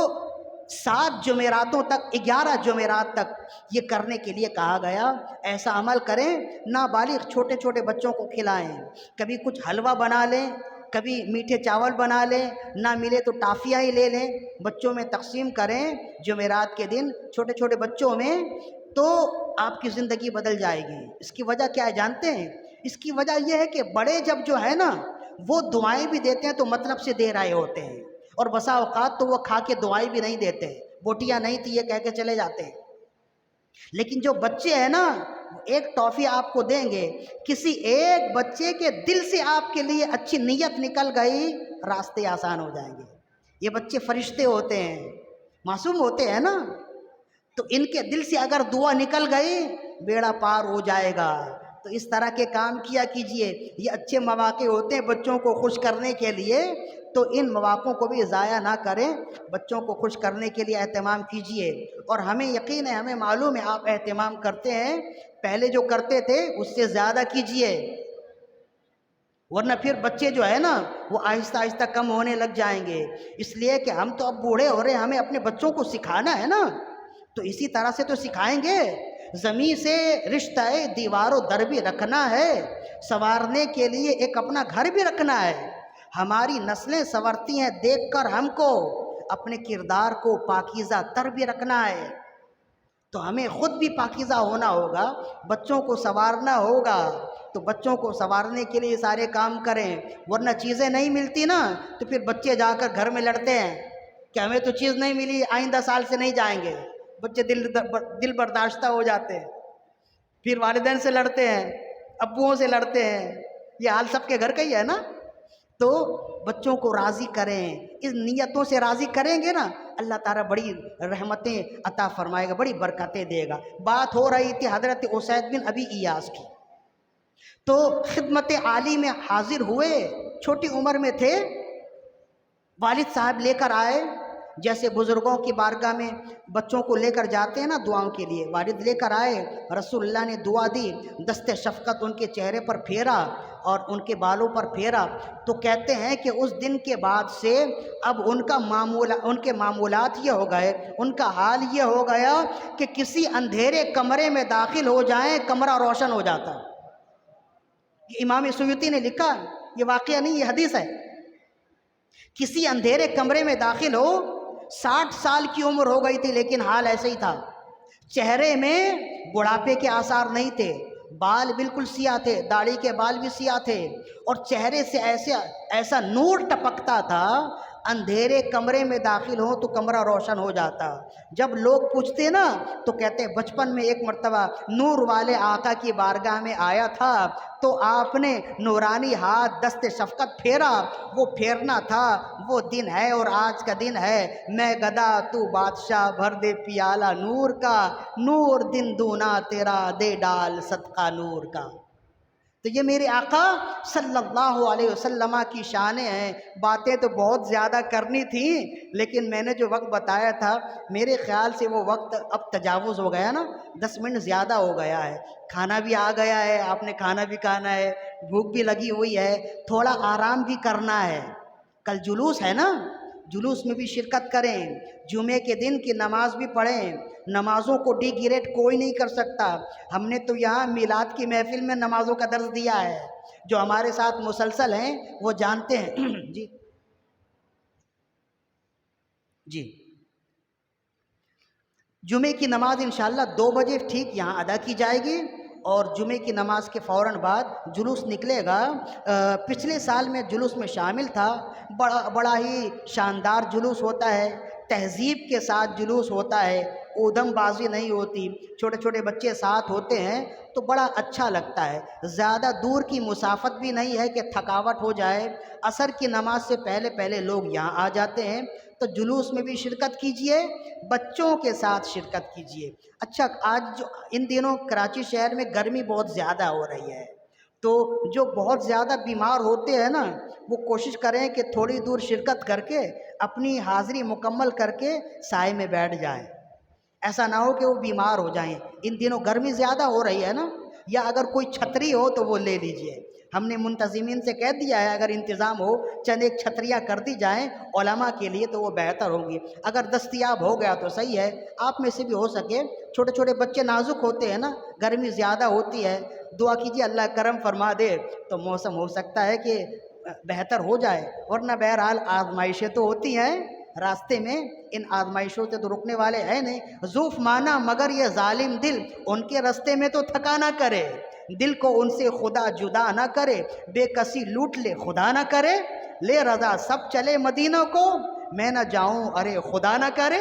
7 جمعراتوں تک 11 جمعرات تک یہ کرنے کے لیے کہا گیا۔ ایسا عمل کریں، نابالغ چھوٹے چھوٹے بچوں کو کھلائیں، کبھی کچھ حلوہ بنا لیں، کبھی میٹھے چاول بنا لیں، نہ ملے تو ٹافیاں ہی لے لیں، بچوں میں تقسیم کریں جمعرات کے دن چھوٹے چھوٹے بچوں میں، تو آپ کی زندگی بدل جائے گی۔ اس کی وجہ کیا ہے جانتے ہیں؟ اس کی وجہ یہ ہے کہ بڑے جب جو ہے نا وہ دعائیں بھی دیتے ہیں تو مطلب سے دے رہے ہوتے ہیں، اور بسا اوقات تو وہ کھا کے دعائیں بھی نہیں دیتے، بوٹیاں نہیں تھی یہ کہہ کے چلے جاتے ہیں۔ لیکن جو بچے ہیں نا ایک ٹافی آپ کو دیں گے، کسی ایک بچے کے دل سے آپ کے لیے اچھی نیت نکل گئی، راستے آسان ہو جائیں گے۔ یہ بچے فرشتے ہوتے ہیں، معصوم ہوتے ہیں نا، تو ان کے دل سے اگر دعا نکل گئی بیڑا پار ہو جائے گا۔ تو اس طرح کے کام کیا کیجئے، یہ اچھے مواقع ہوتے ہیں بچوں کو خوش کرنے کے لیے، تو ان مواقعوں کو بھی ضائع نہ کریں، بچوں کو خوش کرنے کے لیے اہتمام کیجئے۔ اور ہمیں یقین ہے، ہمیں معلوم ہے آپ اہتمام کرتے ہیں، پہلے جو کرتے تھے اس سے زیادہ کیجئے، ورنہ پھر بچے جو ہے نا وہ آہستہ آہستہ کم ہونے لگ جائیں گے۔ اس لیے کہ ہم تو اب بوڑھے ہو رہے ہیں، ہمیں اپنے بچوں کو سکھانا ہے نا، تو اسی طرح سے تو سکھائیں گے۔ زمین سے رشتہ دیوار و در بھی رکھنا ہے، سنوارنے کے لیے ایک اپنا گھر بھی رکھنا ہے۔ ہماری نسلیں سنورتی ہیں دیکھ کر ہم کو، اپنے کردار کو پاکیزہ تر بھی رکھنا ہے۔ تو ہمیں خود بھی پاکیزہ ہونا ہوگا، بچوں کو سنوارنا ہوگا، تو بچوں کو سنوارنے کے لیے سارے کام کریں، ورنہ چیزیں نہیں ملتی نا تو پھر بچے جا کر گھر میں لڑتے ہیں کہ ہمیں تو چیز نہیں ملی، آئندہ سال سے نہیں جائیں گے۔ بچے دل برداشتہ ہو جاتے ہیں، پھر والدین سے لڑتے ہیں، ابوؤں سے لڑتے ہیں، یہ حال سب کے گھر کا ہی ہے نا۔ تو بچوں کو راضی کریں، اس نیتوں سے راضی کریں گے نا اللہ تعالیٰ بڑی رحمتیں عطا فرمائے گا، بڑی برکتیں دے گا۔ بات ہو رہی تھی حضرت اسید بن ابی ایاس کی، تو خدمت عالی میں حاضر ہوئے، چھوٹی عمر میں تھے، والد صاحب لے کر آئے، جیسے بزرگوں کی بارگاہ میں بچوں کو لے کر جاتے ہیں نا دعاؤں کے لیے، والد لے کر آئے، رسول اللہ نے دعا دی، دست شفقت ان کے چہرے پر پھیرا اور ان کے بالوں پر پھیرا، تو کہتے ہیں کہ اس دن کے بعد سے اب ان کے معمولات یہ ہو گئے، ان کا حال یہ ہو گیا کہ کسی اندھیرے کمرے میں داخل ہو جائیں کمرہ روشن ہو جاتا۔ یہ امام سیوطی نے لکھا، یہ واقعہ نہیں یہ حدیث ہے۔ کسی اندھیرے کمرے میں داخل ہو، 60 سال کی عمر ہو گئی تھی لیکن حال ایسے ہی تھا، چہرے میں بڑھاپے کے آثار نہیں تھے، بال بالکل سیاہ تھے، داڑھی کے بال بھی سیاہ تھے، اور چہرے سے ایسا نور ٹپکتا تھا، اندھیرے کمرے میں داخل ہو تو کمرہ روشن ہو جاتا۔ جب لوگ پوچھتے نا تو کہتے بچپن میں ایک مرتبہ نور والے آقا کی بارگاہ میں آیا تھا تو آپ نے نورانی ہاتھ دست شفقت پھیرا، وہ پھیرنا تھا، وہ دن ہے اور آج کا دن ہے، میں گدا تو بادشاہ، بھر دے پیالہ نور کا، نور دن دونا تیرا، دے ڈال صدقہ نور کا۔ تو یہ میرے آقا صلی اللہ علیہ وسلم کی شانیں ہیں۔ باتیں تو بہت زیادہ کرنی تھی لیکن میں نے جو وقت بتایا تھا میرے خیال سے وہ وقت اب تجاوز ہو گیا نا، 10 منٹ زیادہ ہو گیا ہے، کھانا بھی آ گیا ہے، آپ نے کھانا بھی کھانا ہے، بھوک بھی لگی ہوئی ہے، تھوڑا آرام بھی کرنا ہے۔ کل جلوس ہے نا، جلوس میں بھی شرکت کریں، جمعے کے دن کی نماز بھی پڑھیں، نمازوں کو ڈی گریڈ کوئی نہیں کر سکتا۔ ہم نے تو یہاں میلاد کی محفل میں نمازوں کا درس دیا ہے، جو ہمارے ساتھ مسلسل ہیں وہ جانتے ہیں۔ جی جی جمعے کی نماز انشاءاللہ 2 بجے ٹھیک یہاں ادا کی جائے گی، اور جمعے کی نماز کے فوراً بعد جلوس نکلے گا۔ پچھلے سال میں جلوس میں شامل تھا، بڑا ہی شاندار جلوس ہوتا ہے، تہذیب کے ساتھ جلوس ہوتا ہے، اودم بازی نہیں ہوتی، چھوٹے چھوٹے بچے ساتھ ہوتے ہیں تو بڑا اچھا لگتا ہے۔ زیادہ دور کی مسافت بھی نہیں ہے کہ تھکاوٹ ہو جائے۔ عصر کی نماز سے پہلے پہلے لوگ یہاں آ جاتے ہیں، تو جلوس میں بھی شرکت کیجئے، بچوں کے ساتھ شرکت کیجئے۔ اچھا، آج ان دنوں کراچی شہر میں گرمی بہت زیادہ ہو رہی ہے، تو جو بہت زیادہ بیمار ہوتے ہیں نا، وہ کوشش کریں کہ تھوڑی دور شرکت کر کے اپنی حاضری مکمل کر کے سائے میں بیٹھ جائیں، ایسا نہ ہو کہ وہ بیمار ہو جائیں۔ ان دنوں گرمی زیادہ ہو رہی ہے نا، یا اگر کوئی چھتری ہو تو وہ لے لیجئے۔ ہم نے منتظمین سے کہہ دیا ہے اگر انتظام ہو چند ایک چھتریاں کر دی جائیں علماء کے لیے تو وہ بہتر ہوگی، اگر دستیاب ہو گیا تو صحیح ہے۔ آپ میں سے بھی ہو سکے، چھوٹے چھوٹے بچے نازک ہوتے ہیں نا، گرمی زیادہ ہوتی ہے، دعا کیجیے اللہ کرم فرما دے تو موسم ہو سکتا ہے کہ بہتر ہو جائے، ورنہ بہرحال آزمائشیں تو ہوتی ہیں راستے میں، ان آزمائشوں سے تو رکنے والے ہیں نہیں۔ ضعف مانا مگر یہ ظالم دل، ان کے راستے میں تو تھکا نہ کرے، دل کو ان سے خدا جدا نہ کرے، بے کسی لوٹ لے خدا نہ کرے، لے رضا سب چلے مدینہ کو، میں نہ جاؤں ارے خدا نہ کرے۔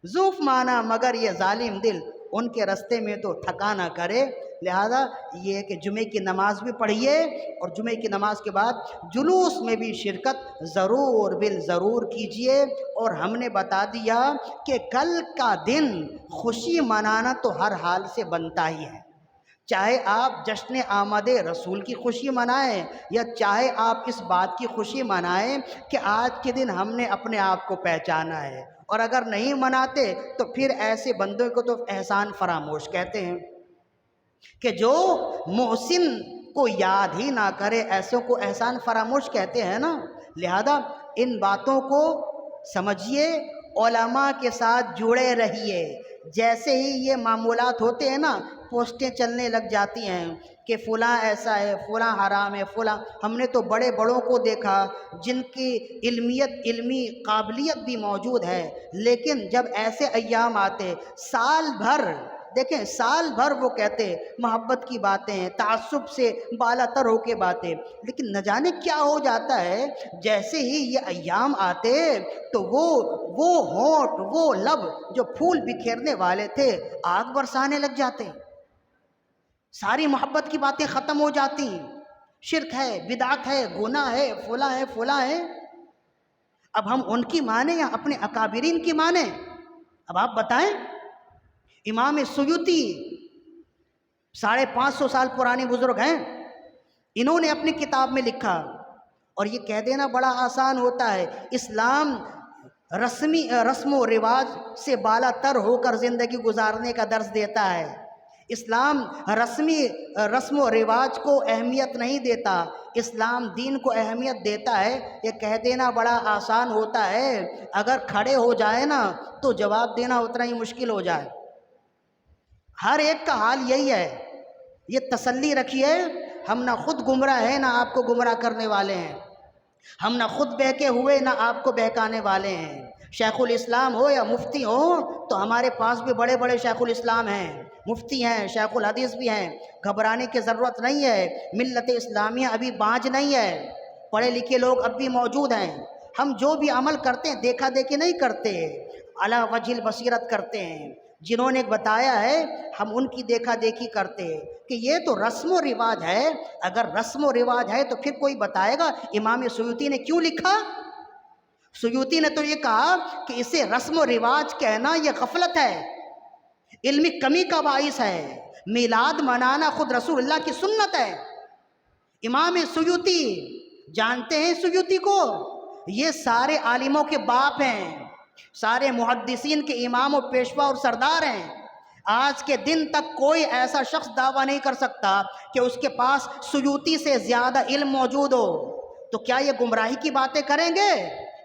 ضعف مانا مگر یہ ظالم دل، ان کے راستے میں تو تھکا نہ کرے۔ لہذا یہ کہ جمعے کی نماز بھی پڑھیے، اور جمعے کی نماز کے بعد جلوس میں بھی شرکت ضرور بالضرور کیجیے۔ اور ہم نے بتا دیا کہ کل کا دن خوشی منانا تو ہر حال سے بنتا ہی ہے، چاہے آپ جشن آمد رسول کی خوشی منائیں، یا چاہے آپ اس بات کی خوشی منائیں کہ آج کے دن ہم نے اپنے آپ کو پہچانا ہے، اور اگر نہیں مناتے تو پھر ایسے بندوں کو تو احسان فراموش کہتے ہیں، کہ جو محسن کو یاد ہی نہ کرے ایسوں کو احسان فراموش کہتے ہیں نا۔ لہذا ان باتوں کو سمجھیے، علماء کے ساتھ جڑے رہیے۔ جیسے ہی یہ معمولات ہوتے ہیں نا، پوسٹیں چلنے لگ جاتی ہیں کہ فلاں ایسا ہے، فلاں حرام ہے، فلاں، ہم نے تو بڑے بڑوں کو دیکھا جن کی علمی قابلیت بھی موجود ہے، لیکن جب ایسے ایام آتے سال بھر، دیکھیں سال بھر وہ کہتے محبت کی باتیں، تعصب سے بالا تر ہو کے باتیں، لیکن نہ جانے کیا ہو جاتا ہے، جیسے ہی یہ ایام آتے تو وہ ہونٹ، وہ لب جو پھول بکھیرنے والے تھے آگ برسانے لگ جاتے، ساری محبت کی باتیں ختم ہو جاتی، شرک ہے، بدعت ہے، گناہ ہے، فلاں ہے، فلاں ہے۔ اب ہم ان کی مانیں یا اپنے اکابرین کی مانیں؟ اب آپ بتائیں۔ امام سیوطی 550 سال پرانی بزرگ ہیں، انہوں نے اپنی کتاب میں لکھا، اور یہ کہہ دینا بڑا آسان ہوتا ہے، اسلام رسم و رواج سے بالا تر ہو کر زندگی گزارنے کا درس دیتا ہے۔ اسلام رسم و رواج کو اہمیت نہیں دیتا، اسلام دین کو اہمیت دیتا ہے۔ یہ کہہ دینا بڑا آسان ہوتا ہے، اگر کھڑے ہو جائے نا تو جواب دینا اتنا ہی مشکل ہو جائے۔ ہر ایک کا حال یہی ہے، یہ تسلی رکھیے، ہم نہ خود گمراہ ہیں نہ آپ کو گمراہ کرنے والے ہیں، ہم نہ خود بہکے ہوئے نہ آپ کو بہکانے والے ہیں۔ شیخ الاسلام ہو یا مفتی ہو تو ہمارے پاس بھی بڑے بڑے شیخ الاسلام ہیں، مفتی ہیں، شیخ الحدیث بھی ہیں، گھبرانے کی ضرورت نہیں ہے۔ ملت اسلامیہ ابھی بانج نہیں ہے، پڑھے لکھے لوگ اب بھی موجود ہیں۔ ہم جو بھی عمل کرتے ہیں دیکھا دیکھی نہیں کرتے، علی وجہ البصیرت کرتے ہیں۔ جنہوں نے بتایا ہے ہم ان کی دیکھا دیکھی کرتے ہیں کہ یہ تو رسم و رواج ہے۔ اگر رسم و رواج ہے تو پھر کوئی بتائے گا امام سیوطی نے کیوں لکھا؟ سیوطی نے تو یہ کہا کہ اسے رسم و رواج کہنا یہ غفلت ہے، علمی کمی کا باعث ہے، میلاد منانا خود رسول اللہ کی سنت ہے۔ امام سیوطی جانتے ہیں سیوطی کو؟ یہ سارے عالموں کے باپ ہیں، سارے محدثین کے امام و پیشوا اور سردار ہیں۔ آج کے دن تک کوئی ایسا شخص دعویٰ نہیں کر سکتا کہ اس کے پاس سیوطی سے زیادہ علم موجود ہو، تو کیا یہ گمراہی کی باتیں کریں گے؟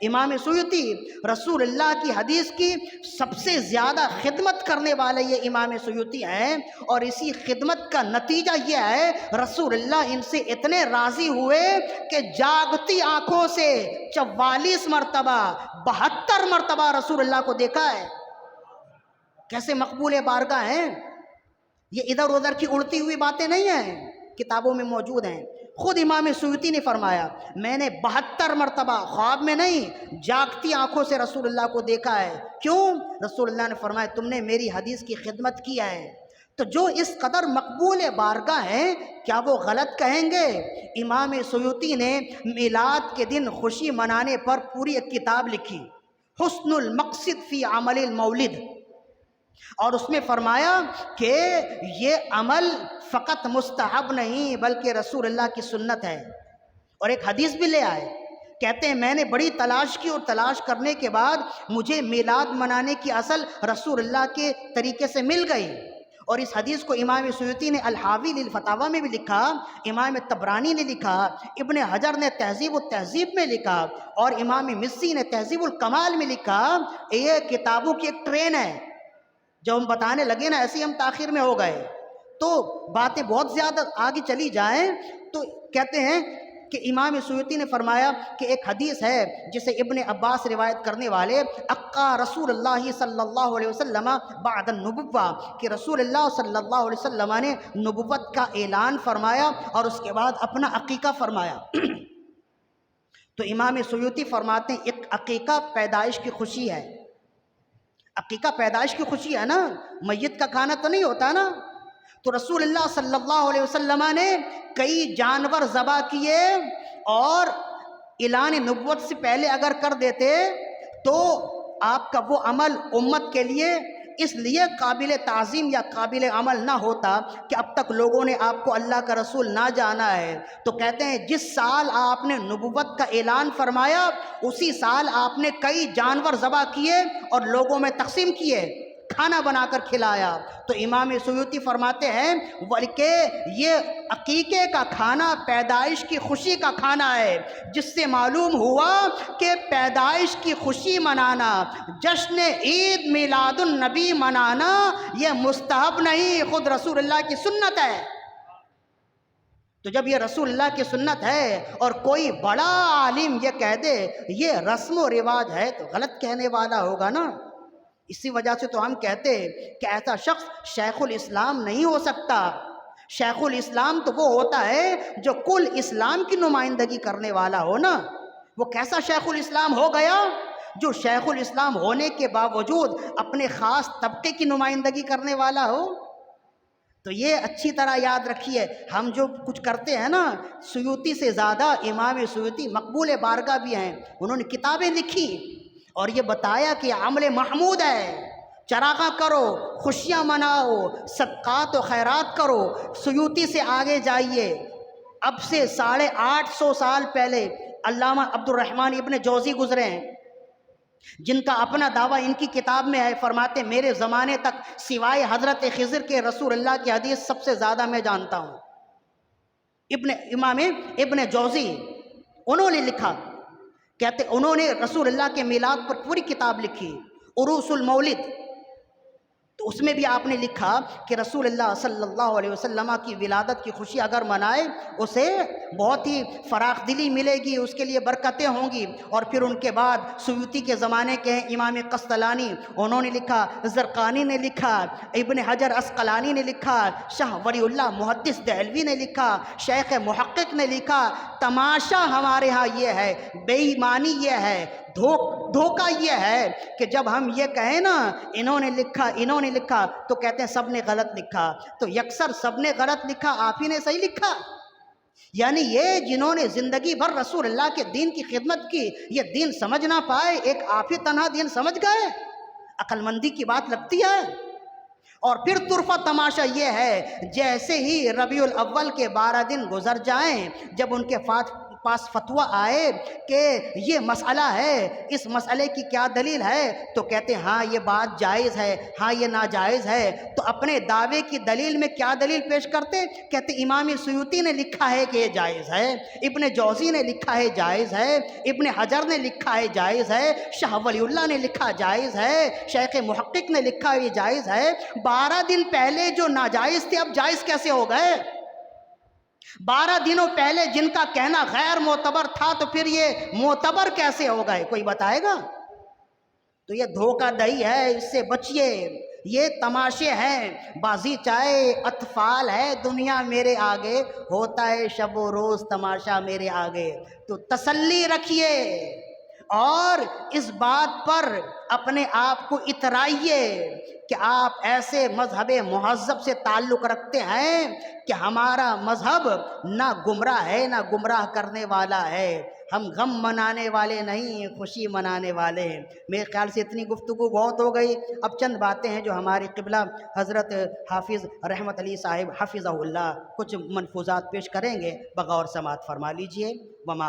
امام سیوطی رسول اللہ کی حدیث کی سب سے زیادہ خدمت کرنے والے یہ امام سیوطی ہیں، اور اسی خدمت کا نتیجہ یہ ہے رسول اللہ ان سے اتنے راضی ہوئے کہ جاگتی آنکھوں سے 44 مرتبہ 72 مرتبہ رسول اللہ کو دیکھا ہے۔ کیسے مقبول بارگاہ ہیں، یہ ادھر ادھر کی اڑتی ہوئی باتیں نہیں ہیں، کتابوں میں موجود ہیں۔ خود امام سیوطی نے فرمایا میں نے 72 مرتبہ خواب میں نہیں جاگتی آنکھوں سے رسول اللہ کو دیکھا ہے۔ کیوں؟ رسول اللہ نے فرمایا تم نے میری حدیث کی خدمت کیا ہے۔ تو جو اس قدر مقبول بارگاہ ہیں کیا وہ غلط کہیں گے؟ امام سیوطی نے میلاد کے دن خوشی منانے پر پوری ایک کتاب لکھی، حسن المقصد فی عمل المولد، اور اس میں فرمایا کہ یہ عمل فقط مستحب نہیں بلکہ رسول اللہ کی سنت ہے۔ اور ایک حدیث بھی لے آئے، کہتے ہیں میں نے بڑی تلاش کی اور تلاش کرنے کے بعد مجھے میلاد منانے کی اصل رسول اللہ کے طریقے سے مل گئی۔ اور اس حدیث کو امام سیوطی نے الحاوی للفتاوی میں بھی لکھا، امام طبرانی نے لکھا، ابن حجر نے تہذیب التہذیب میں لکھا، اور امام مزی نے تہذیب الکمال میں لکھا۔ یہ کتابوں کی ایک ٹرین ہے، جب ہم بتانے لگے نا ایسے ہم تاخیر میں ہو گئے تو باتیں بہت زیادہ آگے چلی جائیں۔ تو کہتے ہیں کہ امام سیوطی نے فرمایا کہ ایک حدیث ہے جسے ابن عباس روایت کرنے والے، اقا رسول اللہ صلی اللہ علیہ وسلم بعد النبوہ، کہ رسول اللہ صلی اللہ علیہ وسلم نے نبوت کا اعلان فرمایا اور اس کے بعد اپنا عقیقہ فرمایا۔ تو امام سیوطی فرماتے ہیں ایک عقیقہ پیدائش کی خوشی ہے، عقیقہ پیدائش کی خوشی ہے نا، میت کا کھانا تو نہیں ہوتا نا۔ تو رسول اللہ صلی اللہ علیہ وسلم نے کئی جانور ذبح کیے، اور اعلان نبوت سے پہلے اگر کر دیتے تو آپ کا وہ عمل امت کے لیے اس لیے قابل تعظیم یا قابل عمل نہ ہوتا کہ اب تک لوگوں نے آپ کو اللہ کا رسول نہ جانا ہے۔ تو کہتے ہیں جس سال آپ نے نبوت کا اعلان فرمایا اسی سال آپ نے کئی جانور ذبح کیے اور لوگوں میں تقسیم کیے، کھانا بنا کر کھلایا۔ تو امام سیوطی فرماتے ہیں بلکہ یہ عقیقے کا کھانا پیدائش کی خوشی کا کھانا ہے، جس سے معلوم ہوا کہ پیدائش کی خوشی منانا، جشن عید میلاد النبی منانا یہ مستحب نہیں، خود رسول اللہ کی سنت ہے۔ تو جب یہ رسول اللہ کی سنت ہے اور کوئی بڑا عالم یہ کہہ دے یہ رسم و رواج ہے تو غلط کہنے والا ہوگا نا۔ اسی وجہ سے تو ہم کہتے کہ ایسا شخص شیخ الاسلام نہیں ہو سکتا۔ شیخ الاسلام تو وہ ہوتا ہے جو کل اسلام کی نمائندگی کرنے والا ہو نا۔ وہ کیسا شیخ الاسلام ہو گیا جو شیخ الاسلام ہونے کے باوجود اپنے خاص طبقے کی نمائندگی کرنے والا ہو؟ تو یہ اچھی طرح یاد رکھیے، ہم جو کچھ کرتے ہیں نا، سیوطی سے زیادہ امام سیوطی مقبول بارگاہ بھی ہیں، انہوں نے کتابیں لکھی اور یہ بتایا کہ عمل محمود ہے، چراغاں کرو، خوشیاں مناؤ، صدقات و خیرات کرو۔ سیوطی سے آگے جائیے، اب سے 850 سال پہلے علامہ عبد الرحمن ابن جوزی گزرے ہیں، جن کا اپنا دعویٰ ان کی کتاب میں ہے، فرماتے میرے زمانے تک سوائے حضرت خضر کے رسول اللہ کی حدیث سب سے زیادہ میں جانتا ہوں۔ امام ابن جوزی انہوں نے لکھا، کہتے انہوں نے رسول اللہ کے میلاد پر پوری کتاب لکھی، عروس المولد۔ تو اس میں بھی آپ نے لکھا کہ رسول اللہ صلی اللہ علیہ وسلم کی ولادت کی خوشی اگر منائے اسے بہت ہی فراخ دلی ملے گی، اس کے لیے برکتیں ہوں گی۔ اور پھر ان کے بعد سیوطی کے زمانے کے ہیں امام قسطلانی، انہوں نے لکھا، زرقانی نے لکھا، ابن حجر عسقلانی نے لکھا، شاہ ولی اللہ محدث دہلوی نے لکھا، شیخ محقق نے لکھا۔ تماشا ہمارے ہاں یہ ہے، بے ایمانی یہ ہے، دھوکہ یہ ہے کہ جب ہم یہ کہیں نا انہوں نے لکھا تو کہتے ہیں سب نے غلط لکھا۔ تو یکسر سب نے غلط لکھا، آپ ہی نے صحیح لکھا؟ یعنی یہ جنہوں نے زندگی بھر رسول اللہ کے دین کی خدمت کی یہ دین سمجھ نہ پائے، ایک آپ ہی تنہا دین سمجھ گئے؟ عقل مندی کی بات لگتی ہے۔ اور پھر طرفہ تماشا یہ ہے جیسے ہی ربیع الاول کے 12 دن گزر جائیں، جب ان کے پاس فتویٰ آئے کہ یہ مسئلہ ہے، اس مسئلے کی کیا دلیل ہے، تو کہتے ہیں ہاں یہ بات جائز ہے، ہاں یہ ناجائز ہے۔ تو اپنے دعوے کی دلیل میں کیا دلیل پیش کرتے؟ کہتے امام سیوطی نے لکھا ہے کہ یہ جائز ہے، ابن جوزی نے لکھا ہے جائز ہے، ابن حجر نے لکھا ہے جائز ہے، شاہ ولی اللہ نے لکھا جائز ہے، شیخ محقق نے لکھا ہے یہ جائز ہے۔ 12 دن پہلے جو ناجائز تھے اب جائز کیسے ہو گئے؟ 12 دنوں پہلے جن کا کہنا غیر معتبر تھا تو پھر یہ معتبر کیسے ہو گئے؟ کوئی بتائے گا؟ تو یہ دھوکہ دہی ہے، اس سے بچیے۔ یہ تماشے ہیں، بازی چائے اطفال ہے دنیا میرے آگے، ہوتا ہے شب و روز تماشا میرے آگے۔ تو تسلی رکھیے اور اس بات پر اپنے آپ کو اترائیے کہ آپ ایسے مذہب مہذب سے تعلق رکھتے ہیں کہ ہمارا مذہب نہ گمراہ ہے نہ گمراہ کرنے والا ہے، ہم غم منانے والے نہیں، خوشی منانے والے ہیں۔ میرے خیال سے اتنی گفتگو بہت ہو گئی، اب چند باتیں ہیں جو ہمارے قبلہ حضرت حافظ رحمت علی صاحب حفظہ اللہ کچھ منفوذات پیش کریں گے، بغور سماعت فرما لیجئے۔ وما